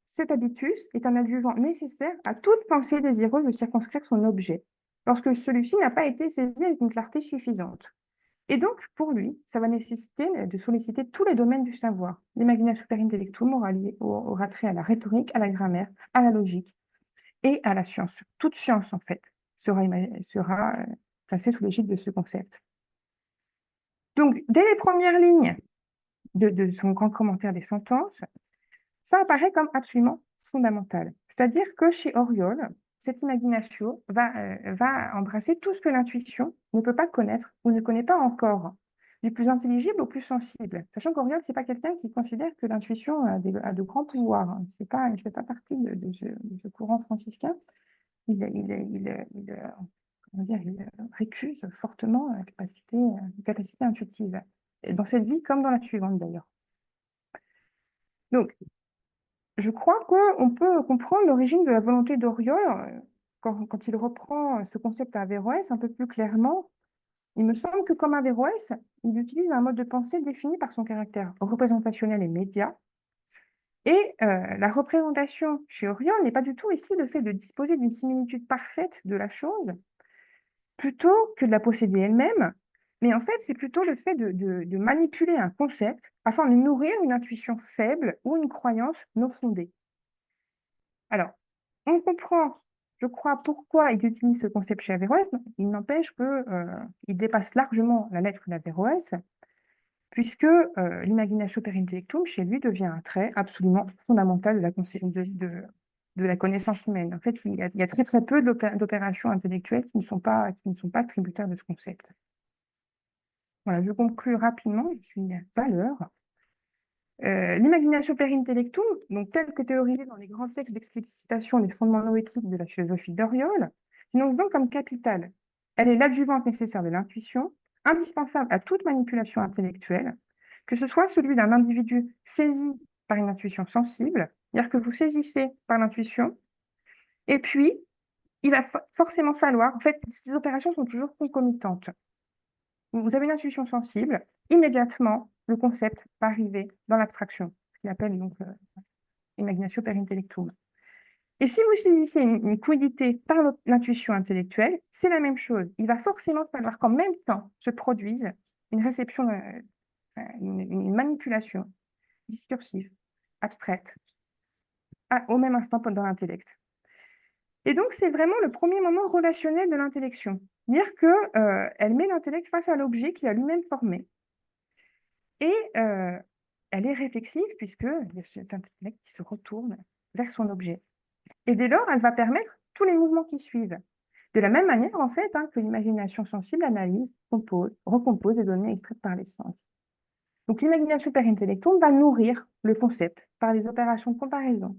cet habitus est un adjuvant nécessaire à toute pensée désireuse de circonscrire son objet, lorsque celui-ci n'a pas été saisi avec une clarté suffisante. Et donc, pour lui, ça va nécessiter de solliciter tous les domaines du savoir. L'imagination per intellectum aura trait à la rhétorique, à la grammaire, à la logique et à la science. Toute science, en fait, sera placée sous l'égide de ce concept. Donc, dès les premières lignes de son grand commentaire des sentences, ça apparaît comme absolument fondamental. C'est-à-dire que chez Auriol, cette imagination va embrasser tout ce que l'intuition ne peut pas connaître ou ne connaît pas encore, du plus intelligible au plus sensible. Sachant qu'Auriol, ce n'est pas quelqu'un qui considère que l'intuition a de grands pouvoirs. Hein. Il ne fait pas partie de ce courant franciscain. Il récuse fortement la capacité intuitive, dans cette vie comme dans la suivante d'ailleurs. Donc, je crois qu'on peut comprendre l'origine de la volonté d'Auriol quand il reprend ce concept à Averroès un peu plus clairement. Il me semble que comme Averroès, il utilise un mode de pensée défini par son caractère représentationnel et média. Et la représentation chez Auriol n'est pas du tout ici le fait de disposer d'une similitude parfaite de la chose, plutôt que de la posséder elle-même, mais en fait, c'est plutôt le fait de manipuler un concept afin de nourrir une intuition faible ou une croyance non fondée. Alors, on comprend, je crois, pourquoi il utilise ce concept chez Averroès. Il n'empêche qu'il dépasse largement la lettre d'Averroès, puisque l'imagination per intellectum, chez lui, devient un trait absolument fondamental de la connaissance humaine. En fait, il y a très très peu d'opérations intellectuelles qui ne sont pas tributaires de ce concept. Voilà, je conclue rapidement, je suis à l'heure. L'imagination per intellectum, donc telle que théorisée dans les grands textes d'explicitation des fondements noétiques de la philosophie d'Auriol, s'énonce donc comme capitale. Elle est l'adjuvante nécessaire de l'intuition, indispensable à toute manipulation intellectuelle, que ce soit celui d'un individu saisi par une intuition sensible, c'est-à-dire que vous saisissez par l'intuition, et puis il va forcément falloir, en fait, ces opérations sont toujours concomitantes. Vous avez une intuition sensible, immédiatement, le concept va arriver dans l'abstraction, ce qu'il appelle donc imagination per intellectum. Et si vous saisissez une quiddité par l'intuition intellectuelle, c'est la même chose. Il va forcément falloir qu'en même temps se produise une réception, une manipulation discursive, abstraite, au même instant dans l'intellect. Et donc, c'est vraiment le premier moment relationnel de l'intellection. Dire qu'elle met l'intellect face à l'objet qu'il a lui-même formé. Et elle est réflexive puisqu'il y a cet intellect qui se retourne vers son objet. Et dès lors, elle va permettre tous les mouvements qui suivent. De la même manière, en fait, que l'imagination sensible analyse, compose, recompose les données extraites par les sens. Donc, l'imagination superintellectuelle va nourrir le concept par des opérations de comparaison.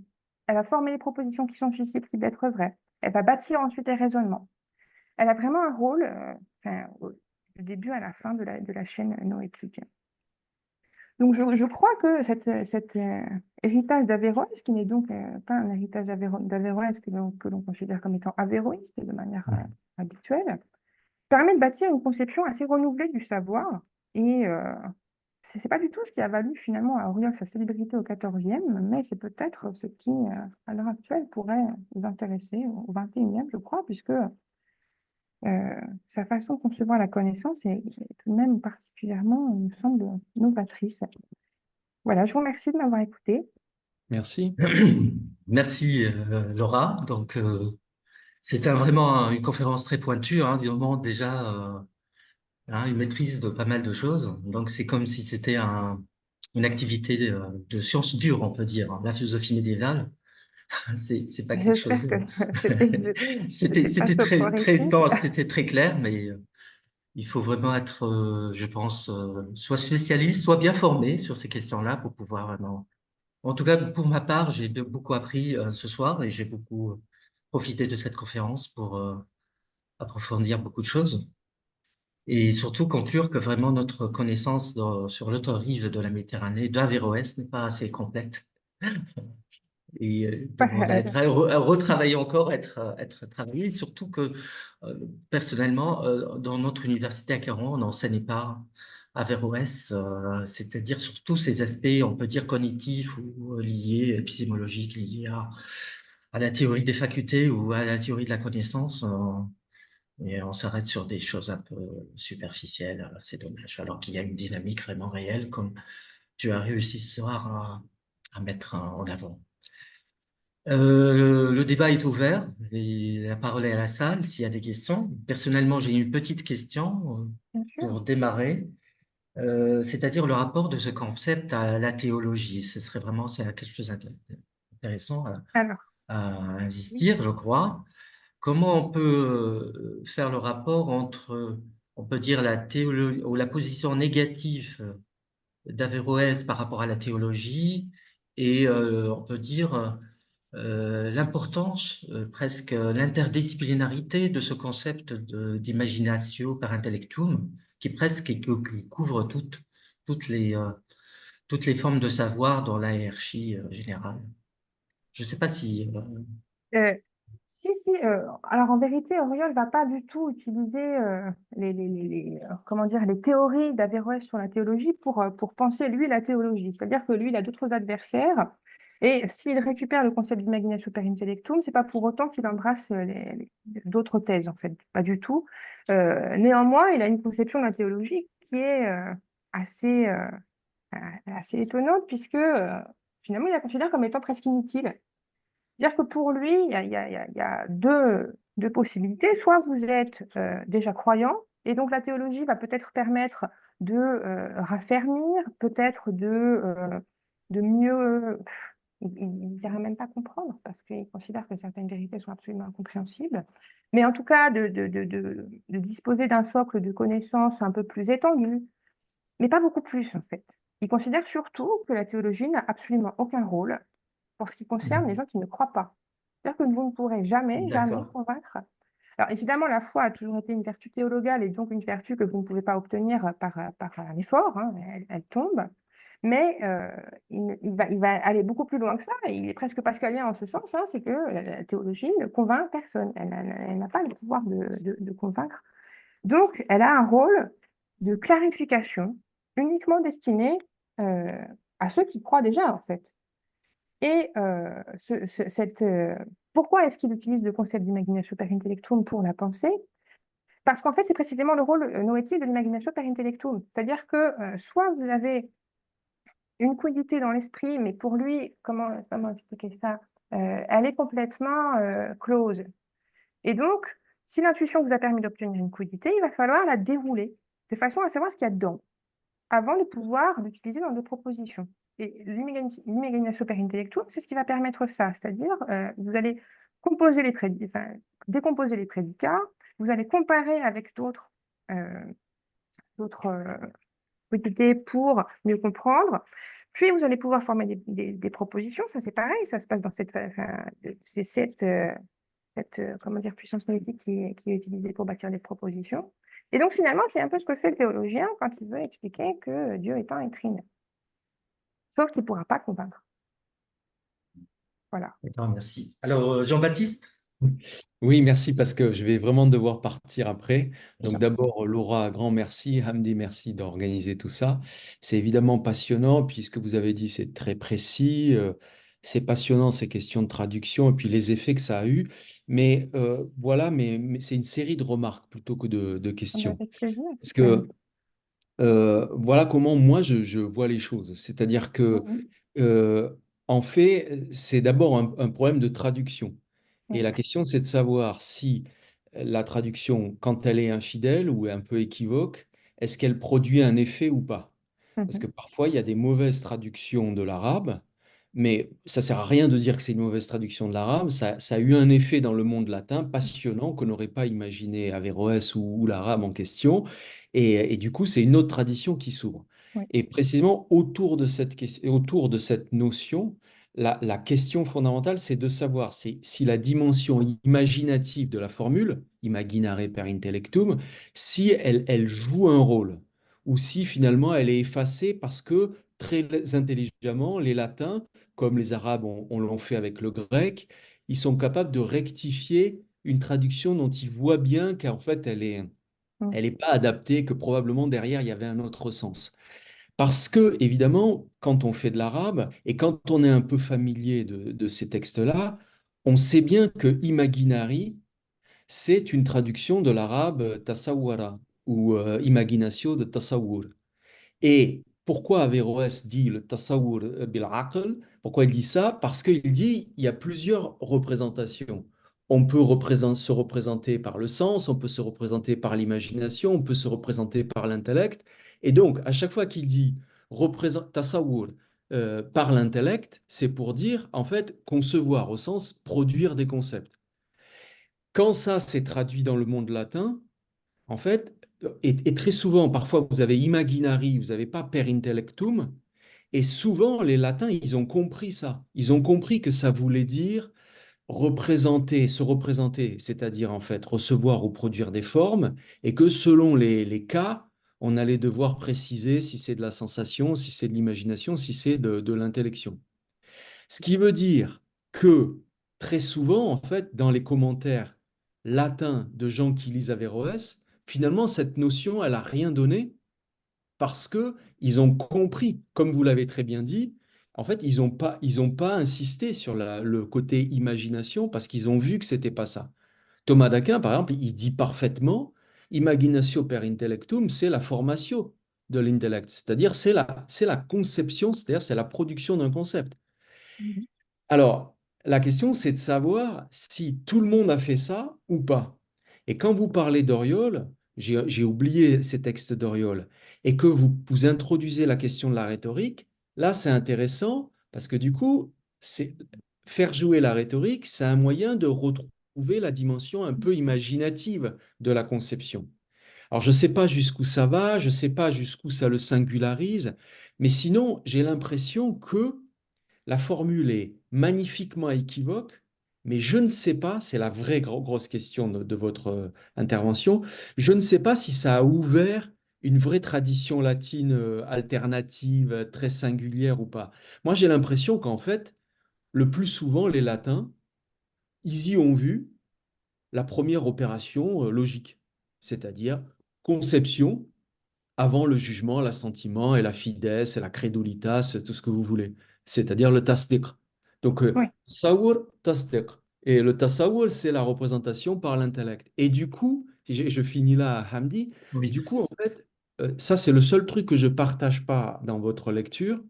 Elle va former les propositions qui sont susceptibles d'être vraies. Elle va bâtir ensuite les raisonnements. Elle a vraiment un rôle, du début à la fin de la chaîne noétique. Donc, je crois que cet héritage d'Averroès, qui n'est donc pas un héritage d'Averroès que l'on considère comme étant avéroïste de manière habituelle, permet de bâtir une conception assez renouvelée du savoir. Et ce n'est pas du tout ce qui a valu finalement à Auriol sa célébrité au XIVe, mais c'est peut-être ce qui, à l'heure actuelle, pourrait nous intéresser au XXIe, je crois, puisque sa façon de concevoir la connaissance est tout de même particulièrement, il me semble, novatrice. Voilà, je vous remercie de m'avoir écouté. Merci. Merci Laura. Donc c'était vraiment une conférence très pointue, hein, du moment déjà une maîtrise de pas mal de choses. Donc c'est comme si c'était une activité de sciences dures, on peut dire, hein. La philosophie médiévale, c'est pas quelque J'espère chose. que c'était pas C'était très soporifique. non, c'était très clair, mais il faut vraiment être, je pense, soit spécialiste, soit bien formé sur ces questions-là pour pouvoir vraiment. En tout cas, pour ma part, j'ai beaucoup appris ce soir et j'ai beaucoup profité de cette conférence pour approfondir beaucoup de choses et surtout conclure que vraiment notre connaissance sur l'autre rive de la Méditerranée, d'Averroès, n'est pas assez complète et demande à être à retravailler encore, être travaillé. Surtout que personnellement, dans notre université à Caron, on n'enseigne pas Averroès, c'est-à-dire sur tous ces aspects, on peut dire cognitifs ou liés, épistémologiques, liés à la théorie des facultés ou à la théorie de la connaissance. Et on s'arrête sur des choses un peu superficielles, c'est dommage, alors qu'il y a une dynamique vraiment réelle, comme tu as réussi ce soir à mettre en avant. Le débat est ouvert et la parole est à la salle s'il y a des questions. Personnellement, j'ai une petite question Bien sûr. pour démarrer, c'est-à-dire le rapport de ce concept à la théologie. Ce serait vraiment quelque chose d'intéressant Alors, à investir, je crois. Comment on peut faire le rapport entre, on peut dire, la théologie ou la position négative d'Averroès par rapport à la théologie et on peut dire l'importance, presque l'interdisciplinarité de ce concept d'imaginatio per intellectum qui presque qui couvre toutes les formes de savoir dans la hiérarchie générale. Je ne sais pas si... Euh, si, alors en vérité, Auriol ne va pas du tout utiliser comment dire, les théories d'Averroès sur la théologie pour penser, lui, la théologie. C'est-à-dire que lui, il a d'autres adversaires. Et s'il récupère le concept d'imaginatio per intellectum, ce n'est pas pour autant qu'il embrasse d'autres thèses, en fait. Pas du tout. Néanmoins, il a une conception de la théologie qui est assez, assez étonnante, puisque finalement, il la considère comme étant presque inutile. C'est-à-dire que pour lui, il y a deux possibilités. Soit vous êtes déjà croyant, et donc la théologie va peut-être permettre de raffermir, peut-être de mieux, il ne dirait même pas comprendre, parce qu'il considère que certaines vérités sont absolument incompréhensibles, mais en tout cas de disposer d'un socle de connaissances un peu plus étendu, mais pas beaucoup plus en fait. Il considère surtout que la théologie n'a absolument aucun rôle pour ce qui concerne les gens qui ne croient pas. C'est-à-dire que vous ne pourrez jamais, jamais D'accord. convaincre. Alors évidemment, la foi a toujours été une vertu théologale et donc une vertu que vous ne pouvez pas obtenir par un effort, hein, elle tombe. Mais il va aller beaucoup plus loin que ça, et il est presque pascalien en ce sens, hein, c'est que la théologie ne convainc personne, elle n'a pas le pouvoir de convaincre. Donc, elle a un rôle de clarification uniquement destiné à ceux qui croient déjà, en fait. Et pourquoi est-ce qu'il utilise le concept d'imaginatio per intellectum pour la pensée? Parce qu'en fait, c'est précisément le rôle noétique de l'imaginatio per intellectum. C'est-à-dire que soit vous avez une quiddité dans l'esprit, mais pour lui, comment expliquer ça? Elle est complètement close. Et donc, si l'intuition vous a permis d'obtenir une quiddité, il va falloir la dérouler de façon à savoir ce qu'il y a dedans, avant de pouvoir l'utiliser dans des propositions. Et l'imagination per intellectuum, c'est ce qui va permettre ça, c'est-à-dire vous allez décomposer les prédicats, vous allez comparer avec euh, d'autres quiddités pour mieux comprendre, puis vous allez pouvoir former des propositions, ça c'est pareil, ça se passe dans c'est cette comment dire, puissance monétique qui est utilisée pour bâtir des propositions. Et donc finalement, c'est un peu ce que fait le théologien quand il veut expliquer que Dieu est un et trine. Sauf qu'il ne pourra pas convaincre. Voilà. D'accord, merci. Alors, Jean-Baptiste? Oui, merci parce que je vais vraiment devoir partir après. Donc Voilà. d'abord, Laura, grand merci. Hamdi, merci d'organiser tout ça. C'est évidemment passionnant puisque vous avez dit c'est très précis. C'est passionnant ces questions de traduction et puis les effets que ça a eu. Mais voilà, mais c'est une série de remarques plutôt que de questions. Avec plaisir. Parce que voilà comment moi je vois les choses. C'est-à-dire que Mhm. euh, en fait, c'est d'abord un problème de traduction. Et Oui. la question, c'est de savoir si la traduction, quand elle est infidèle ou un peu équivoque, est-ce qu'elle produit un effet ou pas? Parce que Mhm. parfois, il y a des mauvaises traductions de l'arabe, mais ça sert à rien de dire que c'est une mauvaise traduction de l'arabe. Ça a eu un effet dans le monde latin passionnant qu'on n'aurait pas imaginé Averroès ou l'arabe en question. Et du coup, c'est une autre tradition qui s'ouvre. Oui. Et précisément autour de cette notion, la question fondamentale, c'est de savoir si la dimension imaginative de la formule, imaginare per intellectum, si elle joue un rôle, ou si finalement elle est effacée parce que très intelligemment, les latins, comme les arabes l'ont fait avec le grec, ils sont capables de rectifier une traduction dont ils voient bien qu'en fait Mhm. elle n'est pas adaptée, que probablement derrière il y avait un autre sens. Parce que, évidemment, quand on fait de l'arabe et quand on est un peu familier de ces textes-là, on sait bien que imaginari, c'est une traduction de l'arabe tasawwara ou imaginatio de tasawwur. Et pourquoi Averroès dit le tasawwur bil aql? Pourquoi il dit ça? Parce qu'il dit il y a plusieurs représentations. On peut se représenter par le sens, on peut se représenter par l'imagination, on peut se représenter par l'intellect. Et donc, à chaque fois qu'il dit tasawwur par l'intellect, c'est pour dire, en fait, concevoir au sens produire des concepts. Quand ça s'est traduit dans le monde latin, en fait, et très souvent, parfois, vous avez imaginari, vous n'avez pas per intellectum, et souvent, les latins, ils ont compris ça. Ils ont compris que ça voulait dire représenter, se représenter, c'est-à-dire en fait recevoir ou produire des formes, et que selon les cas, on allait devoir préciser si c'est de la sensation, si c'est de l'imagination, si c'est de l'intellection. Ce qui veut dire que très souvent, en fait, dans les commentaires latins de gens qui lisent Averroès, finalement, cette notion, elle n'a rien donné parce que ils ont compris, comme vous l'avez très bien dit, en fait, ils ont pas insisté sur le côté imagination parce qu'ils ont vu que c'était pas ça. Thomas d'Aquin, par exemple, il dit parfaitement, imaginatio per intellectum, c'est la formatio de l'intellect, c'est-à-dire c'est la conception, c'est-à-dire c'est la production d'un concept. Mhm. Alors, la question, c'est de savoir si tout le monde a fait ça ou pas. Et quand vous parlez d'Oriol, j'ai oublié ces textes d'Oriol, et que vous introduisez la question de la rhétorique, là, c'est intéressant parce que du coup, c'est faire jouer la rhétorique, c'est un moyen de retrouver la dimension un peu imaginative de la conception. Alors, je ne sais pas jusqu'où ça va, je ne sais pas jusqu'où ça le singularise, mais sinon, j'ai l'impression que la formule est magnifiquement équivoque, mais je ne sais pas, c'est la vraie grosse question de votre intervention, je ne sais pas si ça a ouvert une vraie tradition latine alternative, très singulière ou pas. Moi, j'ai l'impression qu'en fait, le plus souvent, les latins, ils y ont vu la première opération logique, c'est-à-dire conception, avant le jugement, l'assentiment et la fides et la credulitas, tout ce que vous voulez, c'est-à-dire le tasdiq. Donc, Oui. tasawwur, tasdiq. Et le tasawwur, c'est la représentation par l'intellect. Et du coup, je finis là, Hamdi, Oui. du coup, en fait, ça, c'est le seul truc que je partage pas dans votre lecture,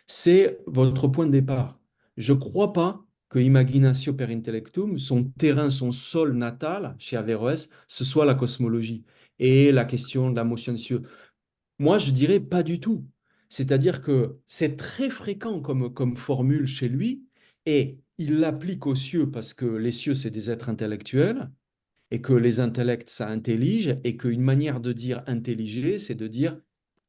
c'est votre point de départ. Je ne crois pas que Imaginatio per Intellectum, son terrain, son sol natal chez Averroès, ce soit la cosmologie et la question de la motion des cieux. Moi, je dirais pas du tout. C'est-à-dire que c'est très fréquent comme formule chez lui et il l'applique aux cieux parce que les cieux, c'est des êtres intellectuels et que les intellects, ça intellige, et qu'une manière de dire intelliger, c'est de dire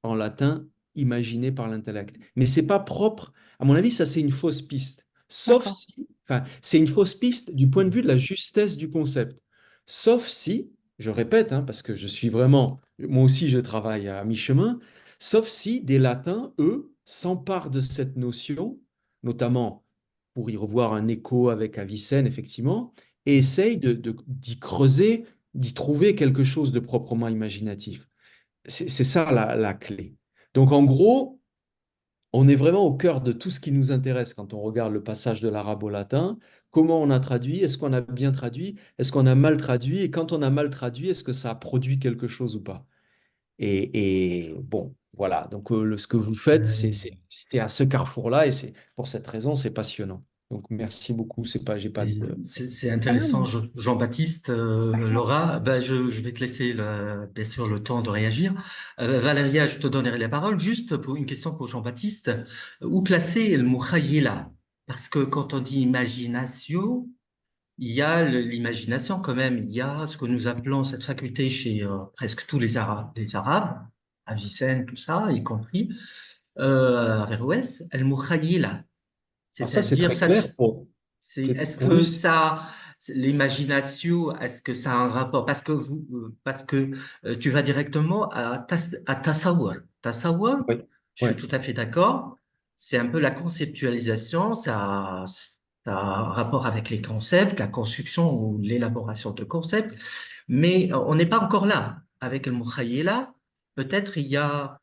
en latin imaginé par l'intellect. Mais c'est pas propre. À mon avis, ça, c'est une fausse piste. Sauf D'accord. si, enfin, c'est une fausse piste du point de vue de la justesse du concept. Sauf si, je répète, hein, parce que je suis vraiment, moi aussi, je travaille à mi-chemin, sauf si des latins, eux, s'emparent de cette notion, notamment pour y revoir un écho avec Avicenne, effectivement, et essaye d'y creuser, d'y trouver quelque chose de proprement imaginatif. C'est ça la clé. Donc en gros, on est vraiment au cœur de tout ce qui nous intéresse quand on regarde le passage de l'arabe au latin. Comment on a traduit? Est-ce qu'on a bien traduit? Est-ce qu'on a mal traduit? Et quand on a mal traduit, est-ce que ça a produit quelque chose ou pas? Et bon, voilà. Donc ce que vous faites, c'est à ce carrefour-là et c'est pour cette raison, c'est passionnant. Donc merci beaucoup. C'est pas, j'ai pas de... C'est Ah non, intéressant, mais Jean-Baptiste, d'accord. Laura. Ben, je vais te laisser bien sûr le temps de réagir. Valéria, je te donnerai la parole juste pour une question pour Jean-Baptiste. Où placer le mukhayyila? Parce que quand on dit imagination, il y a l'imagination quand même. Il y a ce que nous appelons cette faculté chez presque tous les Arabes, Avicenne, tout ça, y compris Averroès, el mukhayyila. Alors ça, c'est C'est-à-dire, très clair pour... est-ce Oui, que ça, l'imagination, est-ce que ça a un rapport? Parce que tu vas directement à tasawwur. Tasawwur, oui, je suis oui. tout à fait d'accord. C'est un peu la conceptualisation, ça a un rapport avec les concepts, la construction ou l'élaboration de concepts. Mais on n'est pas encore là. Avec le mukhayyila, peut-être il y a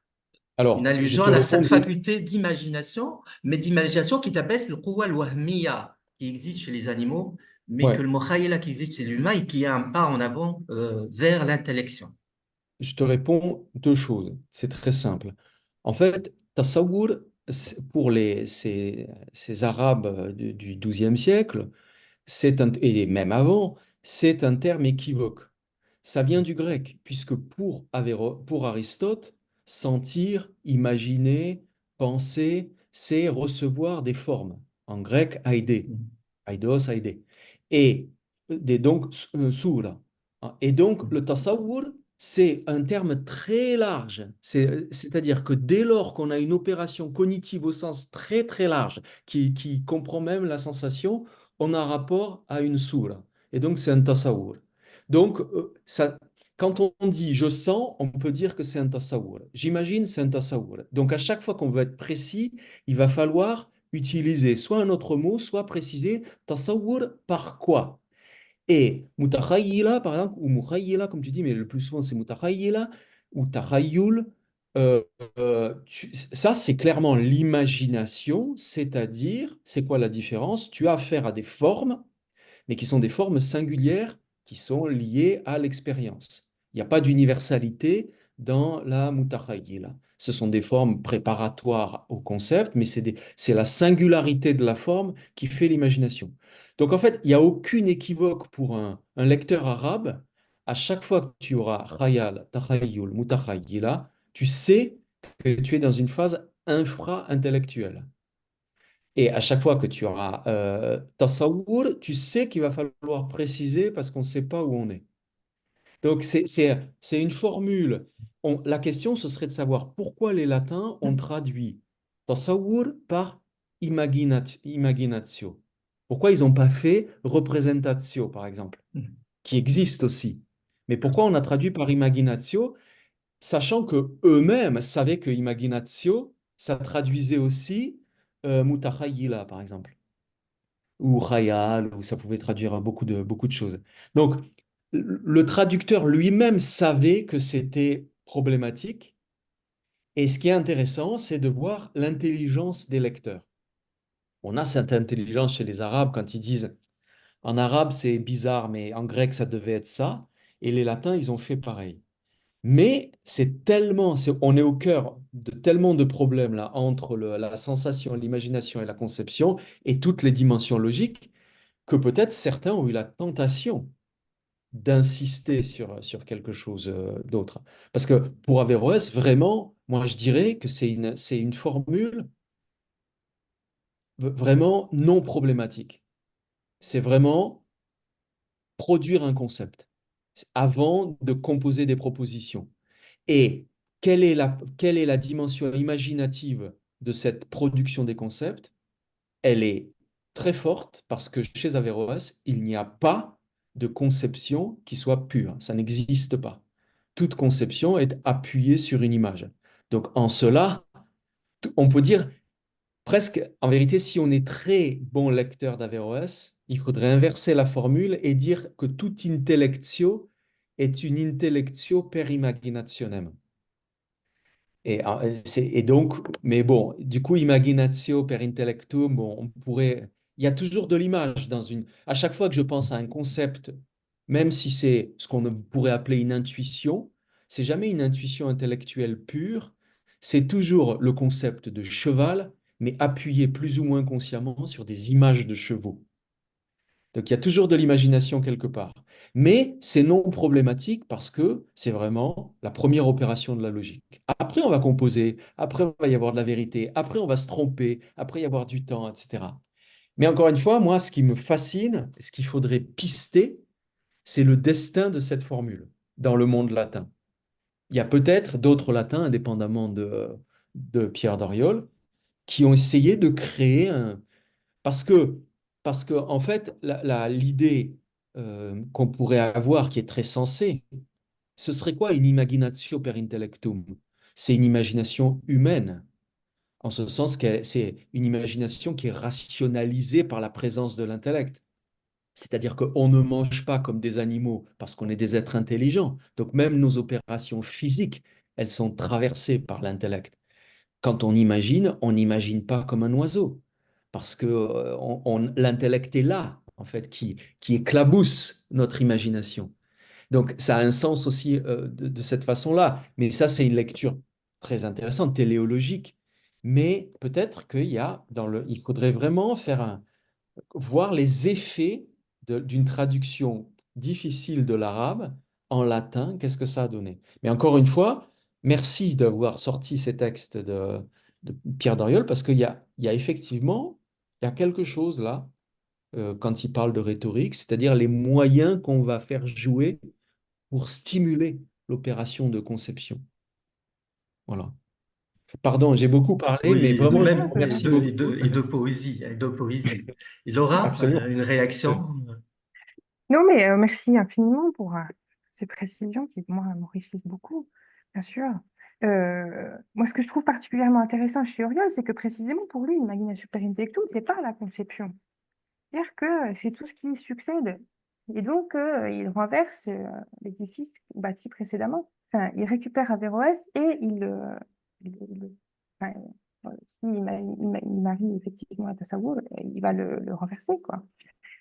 une Alors, je allusion te à réponds cette de... faculté d'imagination, mais d'imagination qui t'appelle le quwa al-wahmiya, qui existe chez les animaux, mais que Ouais, le mukhayala qui existe chez l'humain et qui est un pas en avant vers l'intellection. je te réponds deux choses. C'est très simple. En fait, tasawwur, pour ces Arabes du XIIe siècle, et même avant, c'est un terme équivoque. Ça vient du grec, puisque pour Aristote, sentir, imaginer, penser, c'est recevoir des formes. En grec, aidé, aidos, aidé. Et donc, soura. Et donc, le tasawwur, c'est un terme très large. C'est-à-dire que dès lors qu'on a une opération cognitive au sens très très large, qui comprend même la sensation, on a rapport à une soura. Et donc, c'est un tasawwur. Donc, quand on dit je sens, on peut dire que c'est un tasawwur. J'imagine, c'est un tasawwur. Donc, à chaque fois qu'on veut être précis, il va falloir utiliser soit un autre mot, soit préciser tasawwur par quoi. Et mutakhayyila, par exemple, ou mukhayyila, comme tu dis, mais le plus souvent c'est mutakhayyila ou takhayyul. euh, Ça, c'est clairement l'imagination, c'est-à-dire, c'est quoi la différence? Tu as affaire à des formes mais qui sont des formes singulières qui sont liées à l'expérience. Il n'y a pas d'universalité dans la mutakhayila. Ce sont des formes préparatoires au concept, mais c'est la singularité de la forme qui fait l'imagination. Donc en fait, il n'y a aucune équivoque pour un lecteur arabe. À chaque fois que tu auras khayal, takhayyul, mutakhayila, tu sais que tu es dans une phase infra-intellectuelle. Et à chaque fois que tu auras tasawwur, tu sais qu'il va falloir préciser parce qu'on ne sait pas où on est. Donc, c'est une formule. La question, ce serait de savoir pourquoi les latins ont traduit tasawwur par imaginatio. Pourquoi ils n'ont pas fait representatio, par exemple, qui existe aussi. Mais pourquoi on a traduit par imaginatio, sachant que eux-mêmes savaient que imaginatio, ça traduisait aussi mutakhayila, par exemple, ou khayal, ou ça pouvait traduire beaucoup de choses. Donc, le traducteur lui-même savait que c'était problématique, et ce qui est intéressant, c'est de voir l'intelligence des lecteurs. On a cette intelligence chez les Arabes quand ils disent, en arabe c'est bizarre, mais en grec ça devait être ça, et les latins, ils ont fait pareil. Mais c'est tellement, on est au cœur de tellement de problèmes là entre la sensation, l'imagination et la conception et toutes les dimensions logiques que peut-être certains ont eu la tentation d'insister sur quelque chose d'autre. Parce que pour Averroès, vraiment, moi je dirais que c'est une formule vraiment non problématique. C'est vraiment produire un concept avant de composer des propositions. Et quelle est la dimension imaginative de cette production des concepts? Elle est très forte parce que chez Averroès, il n'y a pas de conception qui soit pure. Ça n'existe pas. Toute conception est appuyée sur une image. Donc en cela, on peut dire presque, en vérité, si on est très bon lecteur d'Averroès, il faudrait inverser la formule et dire que tout intellectio est une intellectio per imaginationem. Et donc, mais bon, du coup, imaginatio per intellectum, bon, on pourrait. Il y a toujours de l'image dans une. À chaque fois que je pense à un concept, même si c'est ce qu'on pourrait appeler une intuition, c'est jamais une intuition intellectuelle pure, c'est toujours le concept de cheval, mais appuyé plus ou moins consciemment sur des images de chevaux. Donc il y a toujours de l'imagination quelque part. Mais c'est non problématique parce que c'est vraiment la première opération de la logique. Après, on va composer, après, il va y avoir de la vérité, après, on va se tromper, après, il va y avoir du temps, etc. Mais encore une fois, moi, ce qui me fascine, ce qu'il faudrait pister, c'est le destin de cette formule dans le monde latin. Il y a peut-être d'autres latins, indépendamment de Pierre Doriol, qui ont essayé de créer un, parce que, parce que en fait, l'idée qu'on pourrait avoir, qui est très sensée, ce serait quoi une imaginatio per intellectum? C'est une imagination humaine, en ce sens que c'est une imagination qui est rationalisée par la présence de l'intellect. C'est-à-dire qu'on ne mange pas comme des animaux parce qu'on est des êtres intelligents. Donc même nos opérations physiques, elles sont traversées par l'intellect. Quand on n'imagine pas comme un oiseau, parce que l'intellect est là, en fait, qui éclabousse notre imagination. Donc, ça a un sens aussi de cette façon-là. Mais ça, c'est une lecture très intéressante, téléologique. Mais peut-être il faudrait vraiment voir les effets d'une traduction difficile de l'arabe en latin, qu'est-ce que ça a donné. Mais encore une fois, merci d'avoir sorti ces textes de Pierre Doriol, parce il y a effectivement, il y a quelque chose là, quand il parle de rhétorique, c'est-à-dire les moyens qu'on va faire jouer pour stimuler l'opération de conception. Voilà. Pardon, j'ai beaucoup parlé, mais Oui, vraiment, je vous même, remercie beaucoup. et de poésie, et de poésie. Et Laura, Absolument. une réaction? Non, mais merci infiniment pour ces précisions qui, moi, m'enrichissent beaucoup, bien sûr. Moi, ce que je trouve particulièrement intéressant chez Auriol, c'est que précisément pour lui, l'imagination super intellectuelle, c'est pas la conception. C'est-à-dire que c'est tout ce qui succède. Et donc, il renverse l'édifice bâti précédemment. Enfin, il récupère Averroès et enfin, il marie effectivement à Tassaour, il va le renverser, quoi.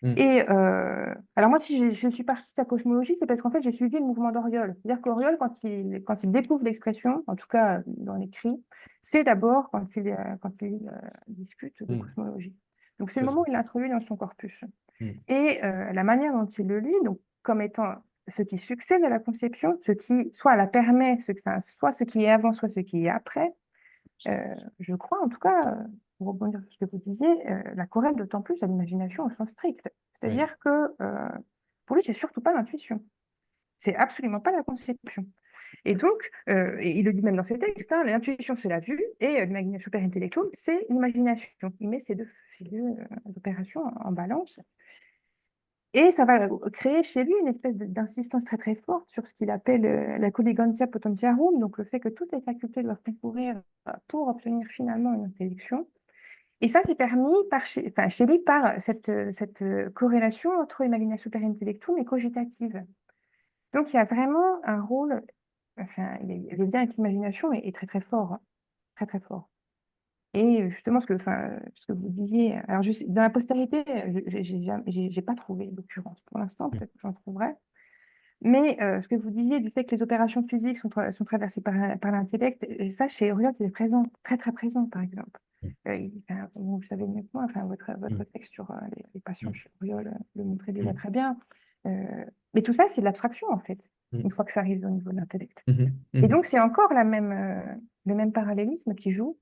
Mm. Et alors moi, si je suis partie de sa cosmologie, c'est parce qu'en fait, j'ai suivi le mouvement d'Auriol. C'est-à-dire qu'Auriol, quand il découvre l'expression, en tout cas dans l'écrit, c'est d'abord quand il discute de Mm. cosmologie. Donc c'est le Tout à moment fait. où il l'introduit dans son corpus. Mm. Et la manière dont il le lit, donc, comme étant ce qui succède à la conception, ce qui soit la permet, soit ce qui est avant, soit ce qui est après, je crois, en tout cas, pour rebondir sur ce que vous disiez, la corrèle d'autant plus à l'imagination au sens strict. Oui. C'est-à-dire que pour lui, c'est surtout pas l'intuition. C'est absolument pas la conception. Et donc, et il le dit même dans ses textes, hein, l'intuition, c'est la vue, et l'imagination super intellectuelle, c'est l'imagination. Il met ces deux figures d'opération en balance. Et ça va créer chez lui une espèce d'insistance très très forte sur ce qu'il appelle la collegantia potentiarum, donc le fait que toutes les facultés doivent concourir pour obtenir finalement une intellection. Et ça, c'est permis chez lui par cette corrélation entre imagination super intellectum et cogitative. Donc il y a vraiment un rôle, enfin, le lien avec l'imagination est très très fort, hein, très très fort. Et justement, ce que vous disiez, alors dans la postérité, j'ai pas trouvé d'occurrence pour l'instant, Mm. peut-être que j'en trouverai. Mais ce que vous disiez du fait que les opérations physiques sont traversées par l'intellect, et ça, chez Oriol, c'est présent, très très présent, par exemple. Enfin, vous savez mieux que moi, enfin, votre texte sur les patients chez Oriol le montrait déjà très bien. Mais tout ça, c'est de l'abstraction, en fait, une fois que ça arrive au niveau de l'intellect. Et donc, c'est encore le même parallélisme qui joue.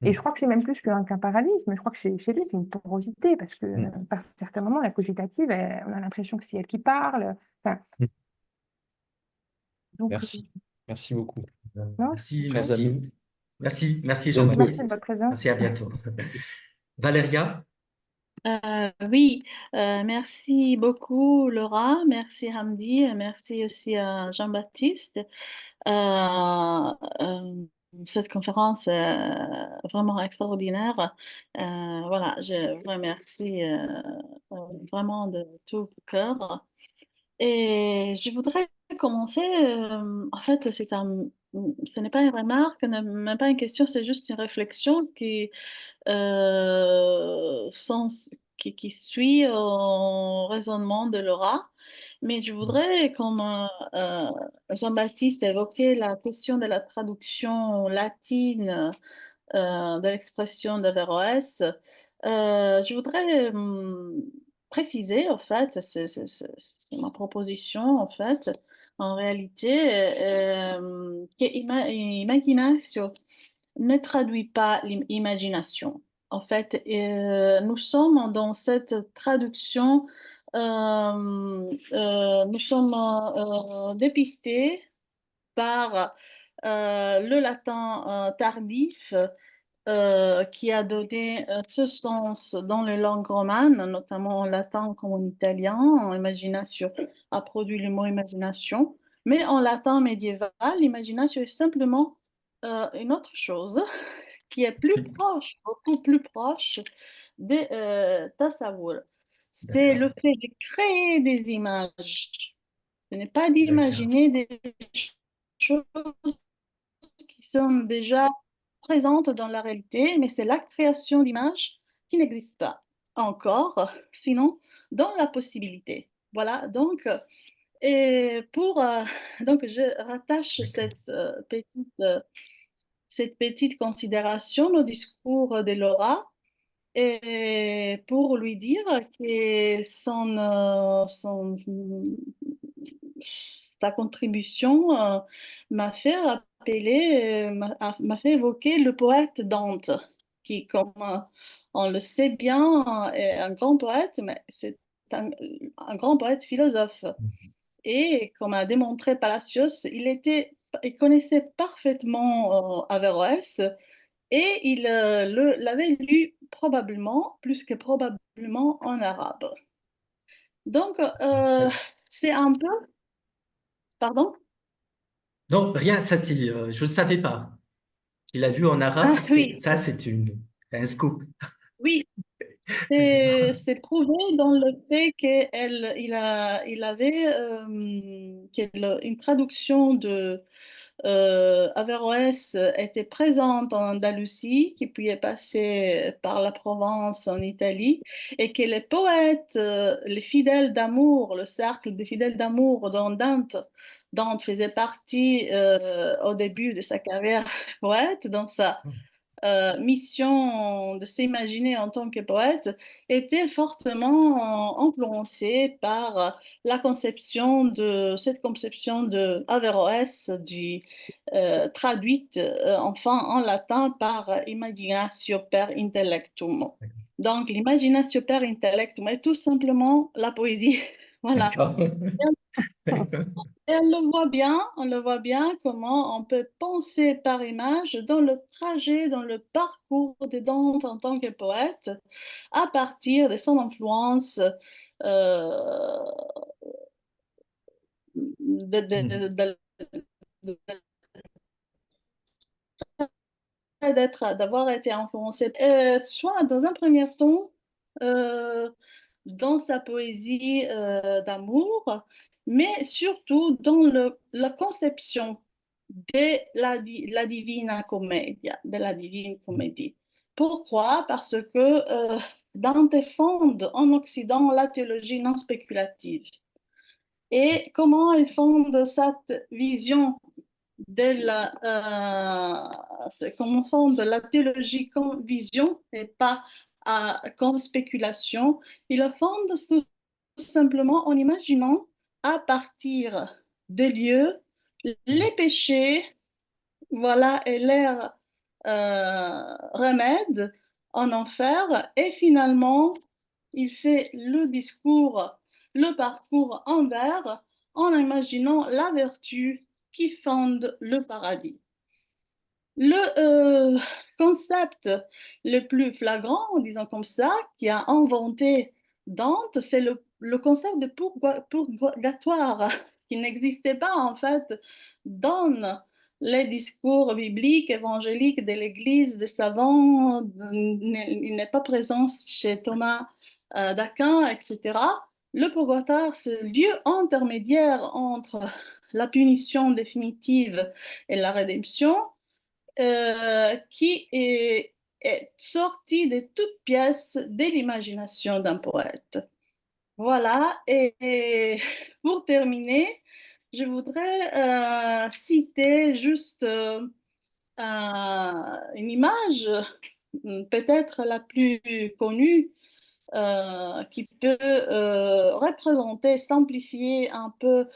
Et je crois que c'est même plus qu'un parallélisme. Je crois que chez lui, c'est une porosité, parce que par certains moments, la cogitative, on a l'impression que c'est elle qui parle. Enfin, donc, Merci. Merci beaucoup. non, Merci, Chers amis. merci, merci J'aime beaucoup. merci de Jean-Baptiste. votre présence. Merci, à bientôt. Valéria? Oui, merci beaucoup Laura, merci Hamdi, et merci aussi à Jean-Baptiste. Cette conférence est vraiment extraordinaire. Voilà, je vous remercie vraiment de tout cœur. Et je voudrais commencer, en fait, ce n'est pas une remarque, même pas une question, c'est juste une réflexion sens qui suit au raisonnement de Laura. Mais je voudrais, comme Jean-Baptiste évoquait la question de la traduction latine de l'expression d'Averroès, je voudrais préciser, en fait, c'est ma proposition, en fait, en réalité, que imaginatio ne traduit pas l'imagination. En fait, nous sommes dans cette traduction, nous sommes dépistés par le latin tardif qui a donné ce sens dans les langues romanes, notamment en latin comme en italien. En imagination a produit le mot imagination. Mais en latin médiéval, l'imagination est simplement une autre chose qui est plus proche, beaucoup plus proche de tasawwur. C'est le fait de créer des images. Ce n'est pas d'imaginer des choses qui sont déjà présentes dans la réalité, mais c'est la création d'images qui n'existent pas encore, sinon dans la possibilité. Voilà, donc, donc je rattache cette petite considération au discours de Laura et pour lui dire que sa contribution m'a fait rappeler, m'a fait évoquer le poète Dante, qui, comme on le sait bien, est un grand poète, mais c'est un grand poète philosophe. Et comme a démontré Palacios, il connaissait parfaitement Averroès et il l'avait lu probablement, plus que probablement, en arabe. Donc, c'est un peu... Pardon? Non, rien, ça, je ne savais pas. Il a vu en arabe, Ah oui, c'est un scoop. oui, c'est prouvé dans le fait qu'il avait une traduction de Averroès était présente en Andalousie, qui puis est passée par la Provence en Italie, et que les poètes, les fidèles d'amour, le cercle des fidèles d'amour dont Dante faisait partie au début de sa carrière poète, dans sa mission de s'imaginer en tant que poète était fortement influencée par cette conception de Averroès, traduite enfin en latin par imaginatio per intellectum. Donc l'imaginatio per intellectum est tout simplement la poésie. Voilà. D'accord. Et on le voit bien comment on peut penser par image dans le trajet, dans le parcours de Dante en tant que poète, à partir de son influence d'avoir été influencé, soit dans un premier temps, euh, dans sa poésie d'amour, mais surtout dans la conception de la Divina Commedia, de la Divine Comédie. Pourquoi? Parce que Dante fonde en Occident la théologie non spéculative. et comment il fonde cette vision de comment fonde la théologie comme vision et pas comme spéculation. Il la fonde tout simplement en imaginant à partir des lieux les péchés, voilà, et leur remède en enfer. Et finalement, il fait le discours, le parcours envers en imaginant la vertu qui fonde le paradis. Le concept le plus flagrant, disons comme ça, qui a inventé Dante, c'est le concept de purgatoire, qui n'existait pas en fait dans les discours bibliques, évangéliques de l'Église, des savants, il n'est pas présent chez Thomas d'Aquin, etc. Le purgatoire, c'est le lieu intermédiaire entre la punition définitive et la rédemption, qui est sorti de toutes pièces de l'imagination d'un poète. Voilà, et pour terminer, je voudrais citer juste une image, peut-être la plus connue, qui peut représenter, simplifier un peu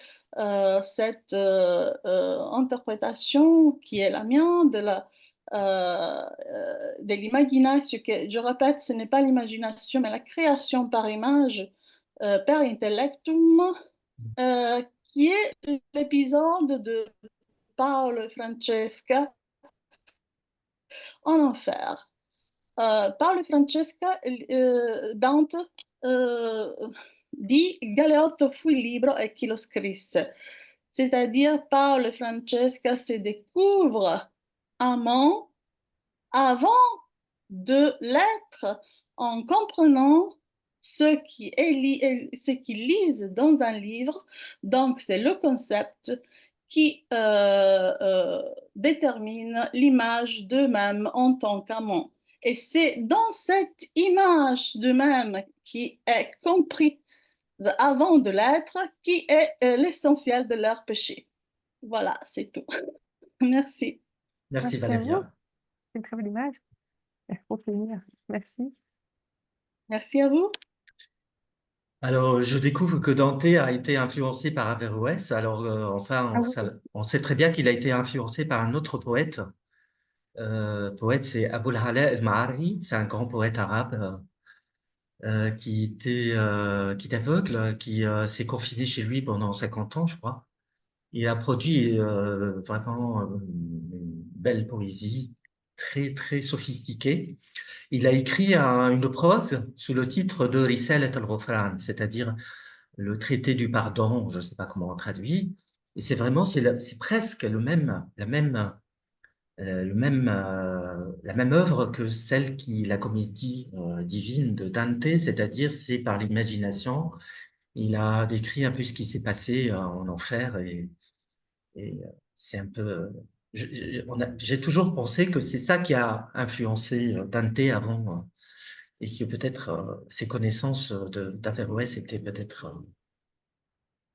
cette interprétation qui est la mienne de l'imagination, que je répète, ce n'est pas l'imagination, mais la création par image, per intellectum, qui est l'épisode de Paolo et Francesca en enfer. Paolo e Francesca, Dante dit Galeotto fu il libro e chi lo scrisse. C'est-à-dire Paolo et Francesca se découvrent amants avant de l'être, en comprenant ce qu'ils lisent dans un livre. Donc, c'est le concept qui détermine l'image d'eux-mêmes en tant qu'amants. Et c'est dans cette image d'eux-mêmes qui est compris avant de l'être qui est l'essentiel de leur péché. Voilà, c'est tout. Merci. Merci Merci à vous. Valéria. C'est une très belle image. Pour finir, merci. Merci à vous. Alors, je découvre que Dante a été influencé par Averroès. Alors, enfin, Ah oui, on sait très bien qu'il a été influencé par un autre poète. Poète, c'est Abul Ala el-Ma'arri. C'est un grand poète arabe qui est aveugle, qui s'est confiné chez lui pendant 50 ans, je crois. Il a produit vraiment une belle poésie, très, très sophistiquée. Il a écrit une prose sous le titre de Risalat al-Ghufran, c'est-à-dire le traité du pardon, je ne sais pas comment on traduit. Et c'est vraiment, c'est presque la même œuvre que celle la comédie divine de Dante, c'est-à-dire c'est par l'imagination. Il a décrit un peu ce qui s'est passé en enfer et c'est un peu. J'ai toujours pensé que c'est ça qui a influencé Dante avant et que peut-être ses connaissances d'Averroès étaient peut-être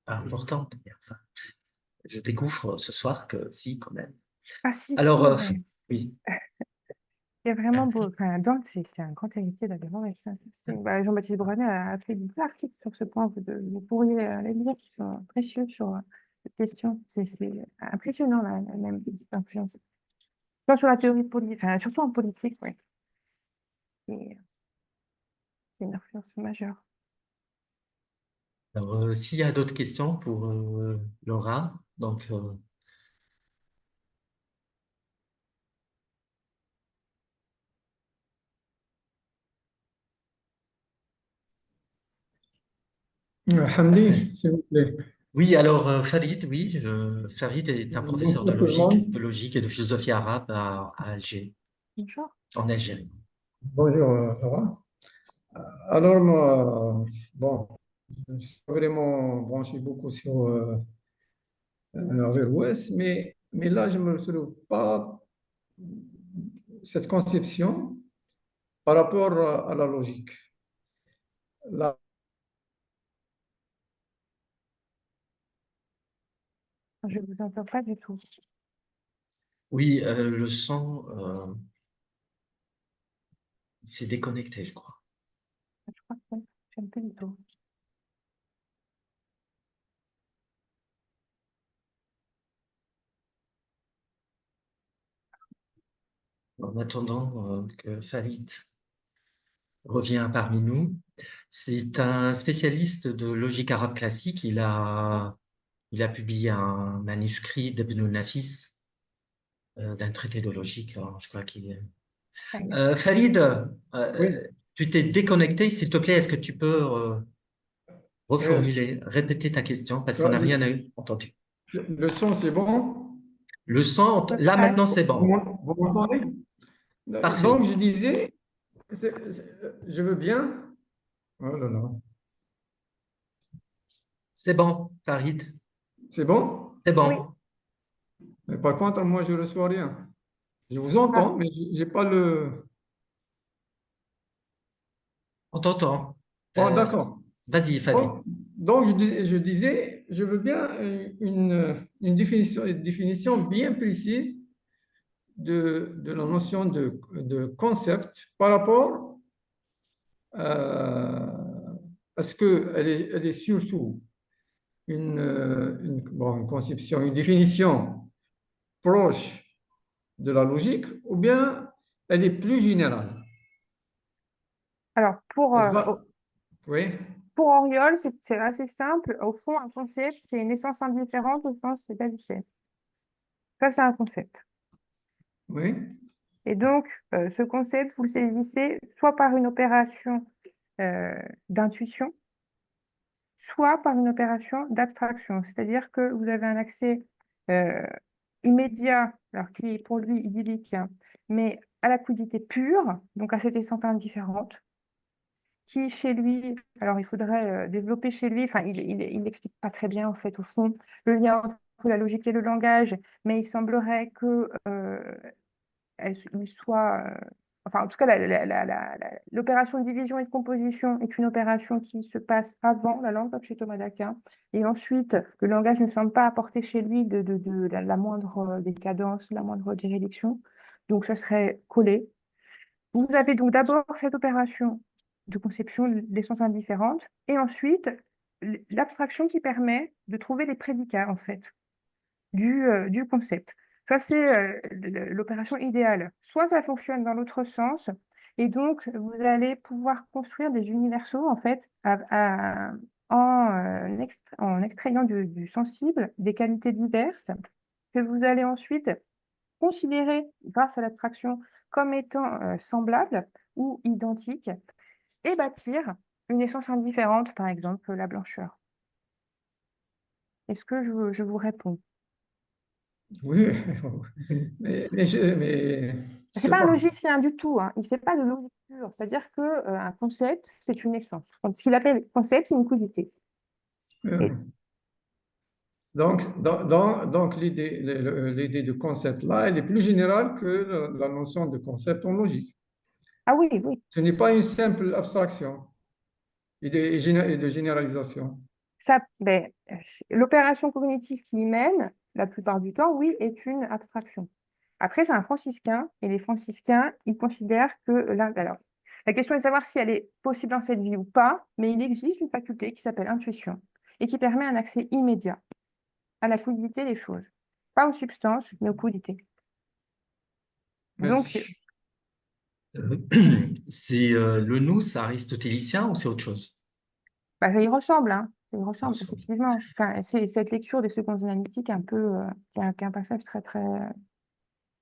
pas importantes. Mais enfin, je découvre ce soir que si, quand même. Ah si, Alors, mais oui. il y a vraiment beau. Enfin, Dante, c'est un grand héritier d'Averroès. Bah, Jean-Baptiste Brunet a fait beaucoup d'articles sur ce point. Vous pourriez les lire, qui sont précieux sur cette question. C'est impressionnant, même, cette influence. Pas sur la théorie politique, enfin, surtout en politique, oui. C'est une influence majeure. Alors, s'il y a d'autres questions pour Laura, donc. Hamdi, s'il vous plaît. Oui, alors Farid, oui, Farid est un professeur Bonjour tout le monde. de logique et de philosophie arabe à Alger, Bonjour. en Algérie. Bonjour, Laura. Alors, moi, bon, je suis vraiment branché beaucoup sur Averroès, mais là, je ne me retrouve pas cette conception par rapport à la logique. Là, Je vous entends pas du tout. Oui, le son s'est déconnecté, je crois. Je crois que ça ne fonctionne plus du tout. En attendant que Farid revient parmi nous, c'est un spécialiste de logique arabe classique. Il a publié un manuscrit d'Ibn Nafis, d'un traité de logique. Alors, je crois qu'il est... Ça y est. Farid, Oui, tu t'es déconnecté, s'il te plaît. Est-ce que tu peux euh, reformuler, répéter ta question parce qu'on n'a le, rien entendu. le son, c'est bon? Le son, À peu là près. maintenant c'est bon. Vous m'entendez? Parfait. Donc, je disais, je veux bien. Oh là là. C'est bon, Farid. C'est bon? C'est Oui. bon. Mais par contre, moi, je ne reçois rien. Je vous Ah, entends, mais je n'ai pas le... On t'entend. Bon, d'accord. Vas-y, Farid. Donc, je disais, je veux bien une définition bien précise de la notion de concept par rapport à ce qu'elle est surtout bon, une conception, une définition proche de la logique, ou bien elle est plus générale. alors, Elle va- Oui, pour Auriol, c'est assez simple. Au fond, un concept, c'est une essence indifférente au sens d'habitude. Ça, c'est un concept. oui, Et donc, ce concept, vous le saisissez soit par une opération d'intuition, soit par une opération d'abstraction. C'est-à-dire que vous avez un accès euh, immédiat, alors qui est pour lui idyllique, hein, mais à la fluidité pure, donc à cette essence indifférente, qui chez lui, alors il faudrait développer chez lui, enfin il n'explique pas très bien en fait au fond le lien entre la logique et le langage, mais il semblerait que il soit, enfin en tout cas l'opération de division et de composition est une opération qui se passe avant la langue, comme chez Thomas d'Aquin, et ensuite le langage ne semble pas apporter chez lui de la moindre décadence, la moindre déréliction, donc ça serait collé. Vous avez donc d'abord cette opération de conception d'essence indifférente et ensuite l'abstraction qui permet de trouver les prédicats en fait du concept. Ça, c'est l'opération idéale. Soit ça fonctionne dans l'autre sens et donc vous allez pouvoir construire des universaux en fait en extrayant du sensible des qualités diverses que vous allez ensuite considérer grâce à l'abstraction comme étant semblables ou identiques et bâtir une essence indifférente, par exemple la blancheur. Est-ce que je vous réponds? oui. Mais je C'est sais pas un pas. logicien du tout, hein. Il ne fait pas de logique pure. C'est-à-dire que un concept, c'est une essence. Donc, ce qu'il appelle concept, c'est une qualité. Et- Euh, donc l'idée de concept là, elle est plus générale que la notion de concept en logique. Ah oui, oui. Ce n'est pas une simple abstraction et de généralisation. Ça, ben, l'opération cognitive qui y mène, la plupart du temps, oui, est une abstraction. Après, c'est un franciscain, et les franciscains, ils considèrent que alors, la question est de savoir si elle est possible dans cette vie ou pas, mais il existe une faculté qui s'appelle intuition et qui permet un accès immédiat à la fluidité des choses. Pas aux substances, mais aux fluidités. Donc, Merci. C'est le nous aristotélicien ou c'est autre chose? bah, ça y ressemble, hein. Ça y Ça ressemble, ressemble. effectivement. Enfin, c'est cette lecture des secondes analytiques un peu, qui est un passage très, très,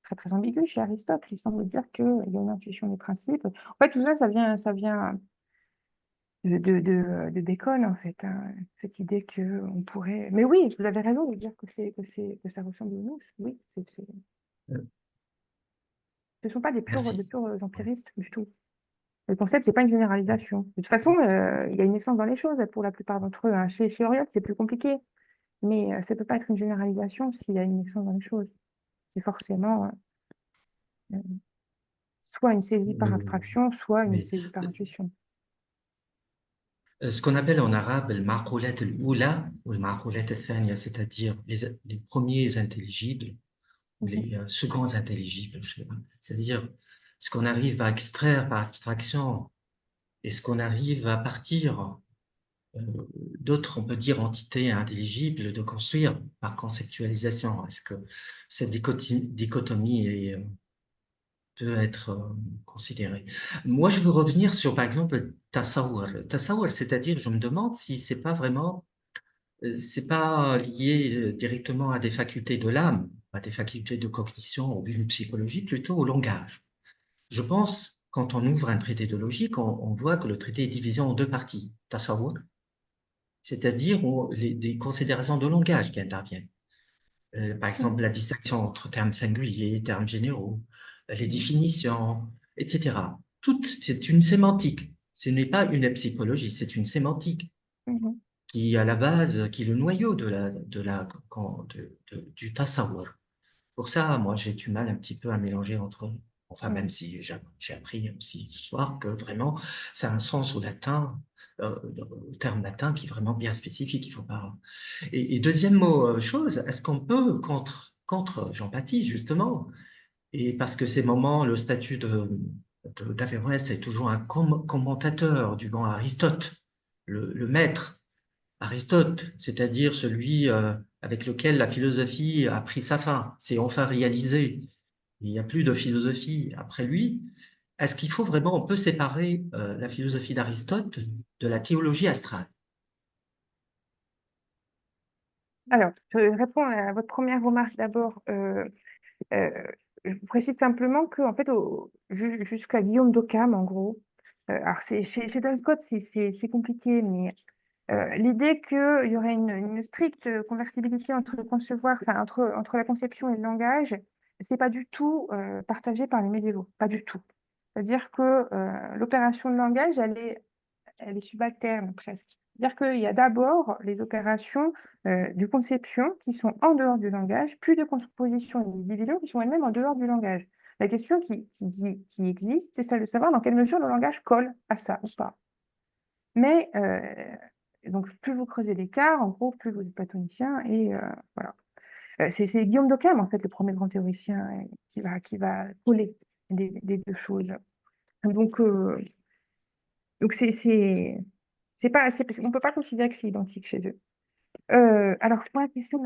très, très ambigu chez Aristote. Il semble dire qu'il y a une intuition des principes. En fait, tout ça, ça vient de Bacon, en fait, hein. Cette idée qu'on pourrait... Mais oui, vous avez raison de dire que ça ressemble au nous. Oui, Euh, ce ne sont pas de Merci. purs empiristes du tout. Le concept, c'est pas une généralisation. De toute façon, il y a une essence dans les choses pour la plupart d'entre eux, hein. Chez Oriol, c'est plus compliqué. Mais ça ne peut pas être une généralisation s'il y a une essence dans les choses. C'est forcément euh, soit une saisie par Euh, abstraction, soit une oui. saisie par intuition. ce qu'on appelle en arabe le ma'qoulat al-oula ou le ma'qoulat al-thaniya, c'est-à-dire les premiers intelligibles ou les seconds intelligibles, je sais pas. C'est-à-dire ce qu'on arrive à extraire par abstraction et ce qu'on arrive à partir d'autres, on peut dire, entités intelligibles de construire par conceptualisation. Est-ce que cette dichotomie peut être considérée? Moi, je veux revenir sur, par exemple, le tasawwur. Le tasawwur, c'est-à-dire, je me demande si c'est pas vraiment, c'est pas lié directement à des facultés de l'âme, à des facultés de cognition ou d'une psychologie, plutôt au langage. Je pense, quand on ouvre un traité de logique, on voit que le traité est divisé en deux parties. Tasawwur, c'est-à-dire des considérations de langage qui interviennent. Par exemple, la distinction entre termes singuliers, termes généraux, les définitions, etc. Tout, c'est une sémantique. Ce n'est pas une psychologie, c'est une sémantique Mhm. qui est à la base, qui est le noyau du tasawwur. Pour ça, moi, j'ai du mal un petit peu à mélanger entre eux. Enfin, même si j'ai appris aussi ce soir que vraiment, c'est un sens au latin, au terme latin qui est vraiment bien spécifique. Il faut pas. Et deuxième chose, est-ce qu'on peut contre Jean-Baptiste justement, et parce que ces moments, le statut d'Averroès est toujours un commentateur du grand Aristote, le maître. Aristote, c'est-à-dire celui avec lequel la philosophie a pris sa fin, c'est enfin réalisé. Il n'y a plus de philosophie après lui. Est-ce qu'il faut vraiment, on peut séparer la philosophie d'Aristote de la théologie astrale? Alors, je réponds à votre première remarque d'abord. Je précise simplement que, en fait, jusqu'à Guillaume d'Occam, en gros, alors chez Duns Scott, c'est compliqué, mais l'idée qu'il y aurait une stricte convertibilité entre la conception et le langage, c'est pas du tout partagé par les médiévaux, pas du tout. C'est-à-dire que l'opération de langage, elle est subalterne presque. C'est-à-dire qu'il y a d'abord les opérations de conception qui sont en dehors du langage, puis de composition et de division qui sont elles-mêmes en dehors du langage. La question qui existe, c'est celle de savoir dans quelle mesure le langage colle à ça ou pas. Mais donc, plus vous creusez l'écart, en gros, plus vous êtes platonicien. Et voilà. C'est Guillaume d'Occam, en fait, le premier grand théoricien qui va coller des deux choses. Donc, on ne peut pas considérer que c'est identique chez eux. Alors, pour la question,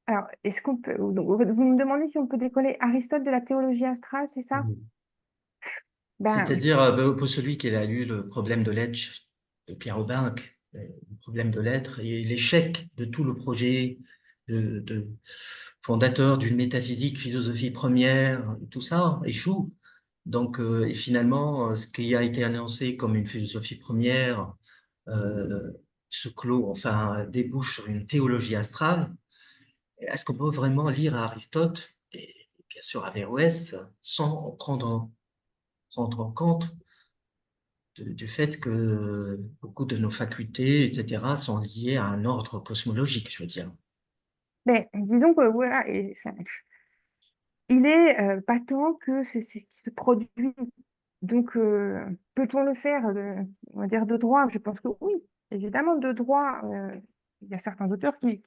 alors, est-ce qu'on peut, donc, vous me demandez si on peut décoller Aristote de la théologie astrale, c'est ça? Ben, C'est-à-dire, pour celui qui a lu le problème de l'être de Pierre Aubinck, le problème de l'être et l'échec de tout le projet de fondateur d'une métaphysique, philosophie première, tout ça échoue. Donc, et finalement, ce qui a été annoncé comme une philosophie première euh, se clôt, enfin, débouche sur une théologie astrale. Est-ce qu'on peut vraiment lire Aristote et bien sûr Averroès sans prendre en compte du fait que beaucoup de nos facultés, etc., sont liées à un ordre cosmologique, je veux dire. mais disons que voilà, il est patent que c'est ce qui se produit. Donc, peut-on le faire, on va dire, de droit? Je pense que oui, évidemment, de droit. Il y a certains auteurs plus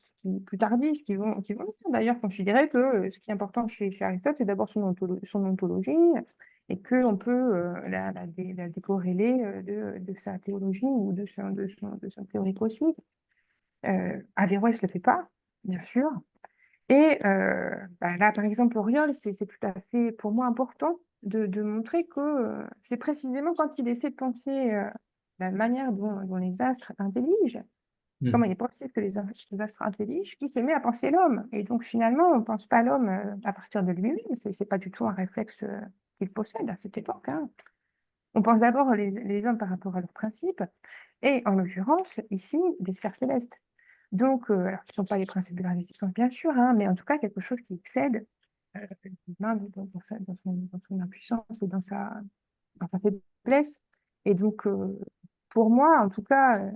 tardifs qui vont le faire. D'ailleurs, considérer que ce qui est important chez Aristote, c'est d'abord son ontologie et qu'on peut la décorréler de sa théologie ou de son théorie cosmique. Averroès ne le fait pas, bien sûr. Et là, par exemple, Auriol, c'est tout à fait, pour moi, important de montrer que c'est précisément quand il essaie de penser la manière dont les astres intelligent, comment il est possible que les astres intelligent, qu'il se met à penser l'homme. Et donc, finalement, on ne pense pas l'homme à partir de lui-même. C'est pas du tout un réflexe qu'il possède à cette époque, hein. On pense d'abord les hommes par rapport à leurs principes, et en l'occurrence, ici, des sphères célestes. Donc, alors, ce ne sont pas les principes de la résistance, bien sûr, hein, mais en tout cas, quelque chose qui excède l'humain dans son impuissance et dans sa faiblesse. Et donc, pour moi, en tout cas,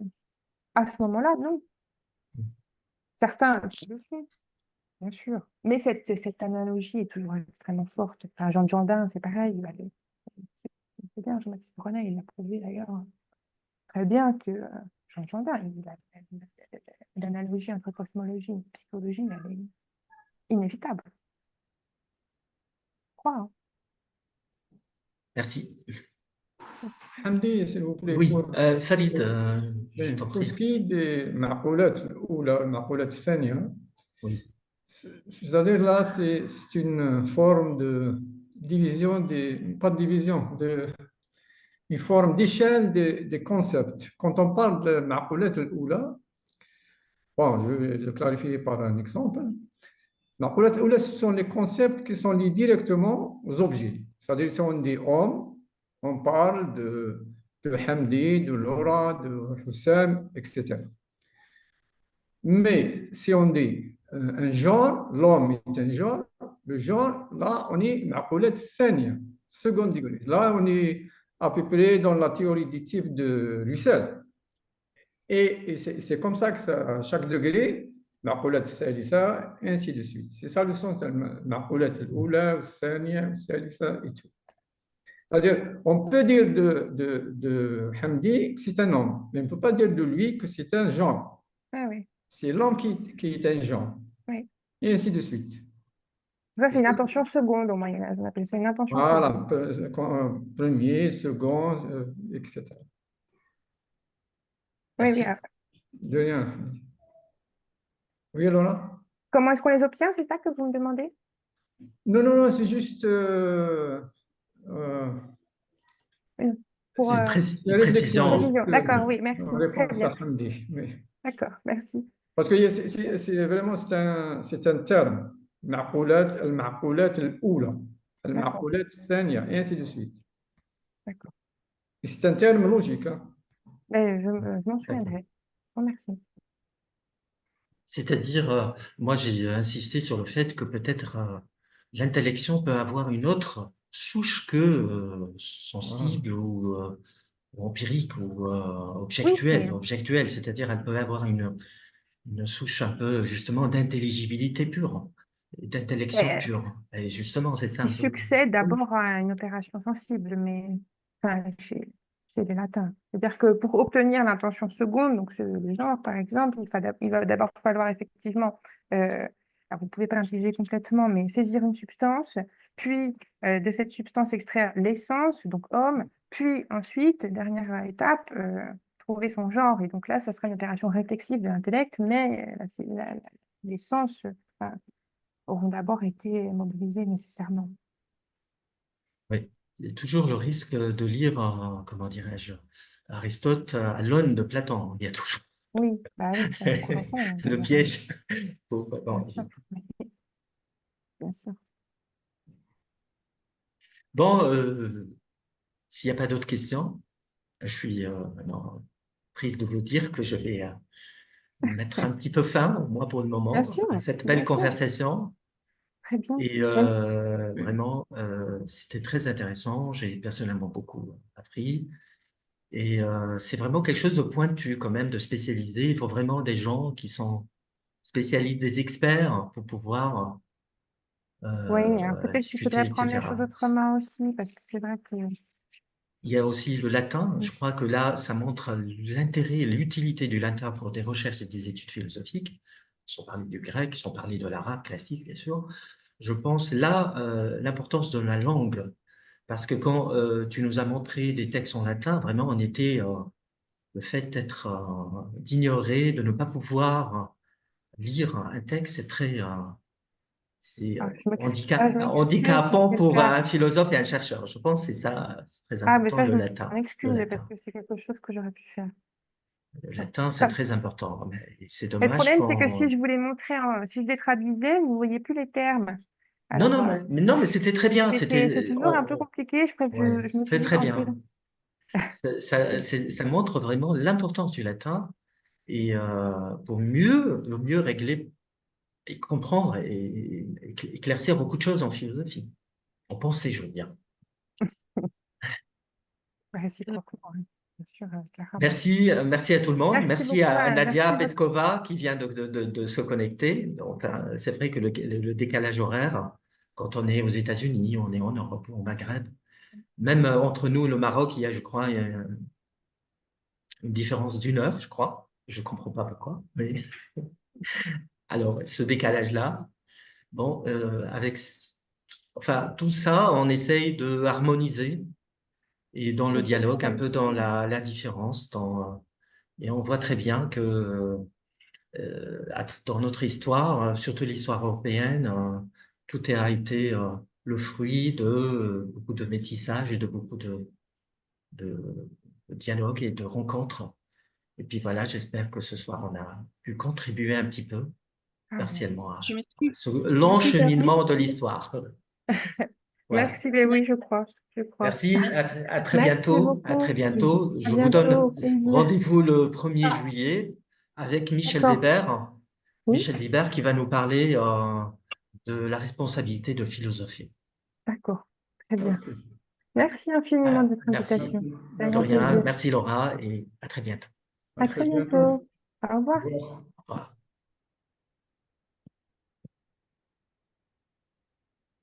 à ce moment-là, non. Certains le font, bien sûr. Mais cette analogie est toujours extrêmement forte. Enfin, Jean de Gendin, c'est pareil. C'est bien, Jean-Baptiste Brunet, il l'a prouvé d'ailleurs. très bien que j'entends bien, l'analogie entre cosmologie et psychologie, elle est inévitable. Je crois, hein. Merci. Hamdi, s'il vous plaît, Oui, Farid, je oui, t'en pour ce prie. qui est des معقولات الأولى المعقولات الثانية, Oui, c'est-à-dire là, c'est une forme de division pas de division, une forme d'échelle des concepts. Quand on parle de معقولات الأولى, bon, je vais le clarifier par un exemple. معقولات الأولى, ce sont les concepts qui sont liés directement aux objets. C'est-à-dire, si on dit homme, on parle de Hamdi, de Laura, de Hussam, etc. Mais si on dit un genre, l'homme est un genre, le genre, là, on est معقولات ثانية, second degré. Là, on est à peu près dans la théorie des types de Russell. Et c'est comme ça que ça, à chaque degré, معقولات الثالثة, et ainsi de suite. C'est ça le sens de المعقولات الأولى والثانية والثالثة et tout. C'est-à-dire, on peut dire de Hamdi que c'est un homme, mais on ne peut pas dire de lui que c'est un genre. Ah oui, C'est l'homme qui est un genre, oui. et ainsi de suite. Ça, c'est une intention seconde au Moyen-Âge. On appelle ça une intention Voilà, seconde. premier, second, etc. Oui, oui. merci. De rien. Oui, Laura? Comment est-ce qu'on les obtient? C'est ça que vous me demandez? Non, non, non, c'est juste Oui. Pour C'est une, une une réflexion. précision. précision. D'accord, oui, merci. Très Réponse bien. à Hamdi. Oui. D'accord, merci. Parce que c'est vraiment c'est un terme. المعقولات الأولى, D'accord, المعقولات الثانية, et ainsi de suite. d'accord. Et c'est un terme logique, hein. Mais je m'en souviendrai. Oh, merci. C'est-à-dire, moi j'ai insisté sur le fait que peut-être l'intellection peut avoir une autre souche que sensible ou empirique ou Oui, c'est objectuelle, c'est-à-dire elle peut avoir une souche un peu justement d'intelligibilité pure, d'intellection euh, pure. Et justement, c'est ça qui un peu. succède d'abord à une opération sensible, mais enfin, chez les latins. C'est-à-dire que pour obtenir l'intention seconde, donc le genre par exemple, il va d'abord falloir effectivement, alors vous ne pouvez pas l'intelliger complètement, mais saisir une substance, puis de cette substance extraire l'essence, donc homme, puis ensuite, dernière étape, trouver son genre. Et donc là, ça sera une opération réflexive de l'intellect, mais les sens auront d'abord été mobilisés nécessairement. Oui, il y a toujours le risque de lire, comment dirais-je, Aristote à l'aune de Platon. Il y a toujours Oui, bah oui, c'est un courant, le d'ailleurs, piège. Faut pas bien en sûr, dire. oui, bien sûr. Bon, s'il n'y a pas d'autres questions, je suis maintenant triste de vous dire que je vais mettre un petit peu fin, au moins pour le Bien moment, sûr, à cette belle bien sûr, conversation. très bien. Et Même- vraiment, c'était très intéressant. J'ai personnellement beaucoup appris. Et c'est vraiment quelque chose de pointu quand même, de spécialisé. Il faut vraiment des gens qui sont spécialistes, des experts pour pouvoir Oui, alors peut-être qu'il discuter, faudrait prendre les etc. choses autrement aussi, parce que c'est vrai que Il y a aussi le latin. Je crois que là, ça montre l'intérêt et l'utilité du latin pour des recherches et des études philosophiques. Sans parler du grec, sans parler de l'arabe classique, bien sûr. Je pense là, l'importance de la langue. Parce que quand tu nous as montré des textes en latin, vraiment, on était le fait d'être d'ignorer, de ne pas pouvoir lire un texte, c'est très c'est je m'excuse si handicapant c'est le pour cas. un philosophe et un chercheur. Je pense que c'est ça, c'est très Ah, mais important, ça, je le m'en latin. Le excuse, parce latin. que c'est quelque chose que j'aurais pu faire. Le latin, c'est Enfin, très important. Mais c'est le dommage problème, c'est que si qu'on... je voulais montrer, si je les traduisais, vous ne voyez plus les termes. Non, Alors, non, non, mais c'était très bien. c'est toujours un peu compliqué. Ouais, Je me suis c'est dit, très oh, bien. Ça montre vraiment l'importance du latin et pour mieux régler et comprendre et éclaircir beaucoup de choses en philosophie, en pensée, je veux dire. réciproquement, oui, bien sûr, Clara. Merci, merci à tout le monde. Merci Merci beaucoup, à Nadia merci votre... Petkova qui vient de se connecter. Donc, c'est vrai que le décalage horaire, quand on est aux États-Unis, on est en Europe ou au Maghreb, même entre nous, le Maroc, il y a, je crois, il y a une différence d'1 heure, je crois. Je ne comprends pas pourquoi. Mais... Alors, ce décalage-là, bon, enfin, tout ça, on essaye de harmoniser et dans le dialogue, un peu dans la différence. Et on voit très bien que dans notre histoire, surtout l'histoire européenne, tout a été le fruit de beaucoup de métissage et de beaucoup de dialogue et de rencontres. Et puis voilà, j'espère que ce soir, on a pu contribuer un petit peu, Ah, partiellement, à Je me suis, ce je me suis l'encheminement permis. de l'histoire. Voilà. merci, mais oui, je crois. Merci, à très Merci bientôt. À très beaucoup. bientôt. À Je vous bientôt, au donne plaisir. rendez-vous le 1er Ah, juillet avec Michel D'accord. Weber. Oui, Michel Weber qui va nous parler de la responsabilité de philosophie. d'accord. Très bien. Ok. Merci infiniment de votre Merci. invitation. Merci. C'est un De grand Merci. rien. plaisir. Merci Laura et à très bientôt. À À très très bientôt. bientôt. Au Au revoir. revoir. Au revoir.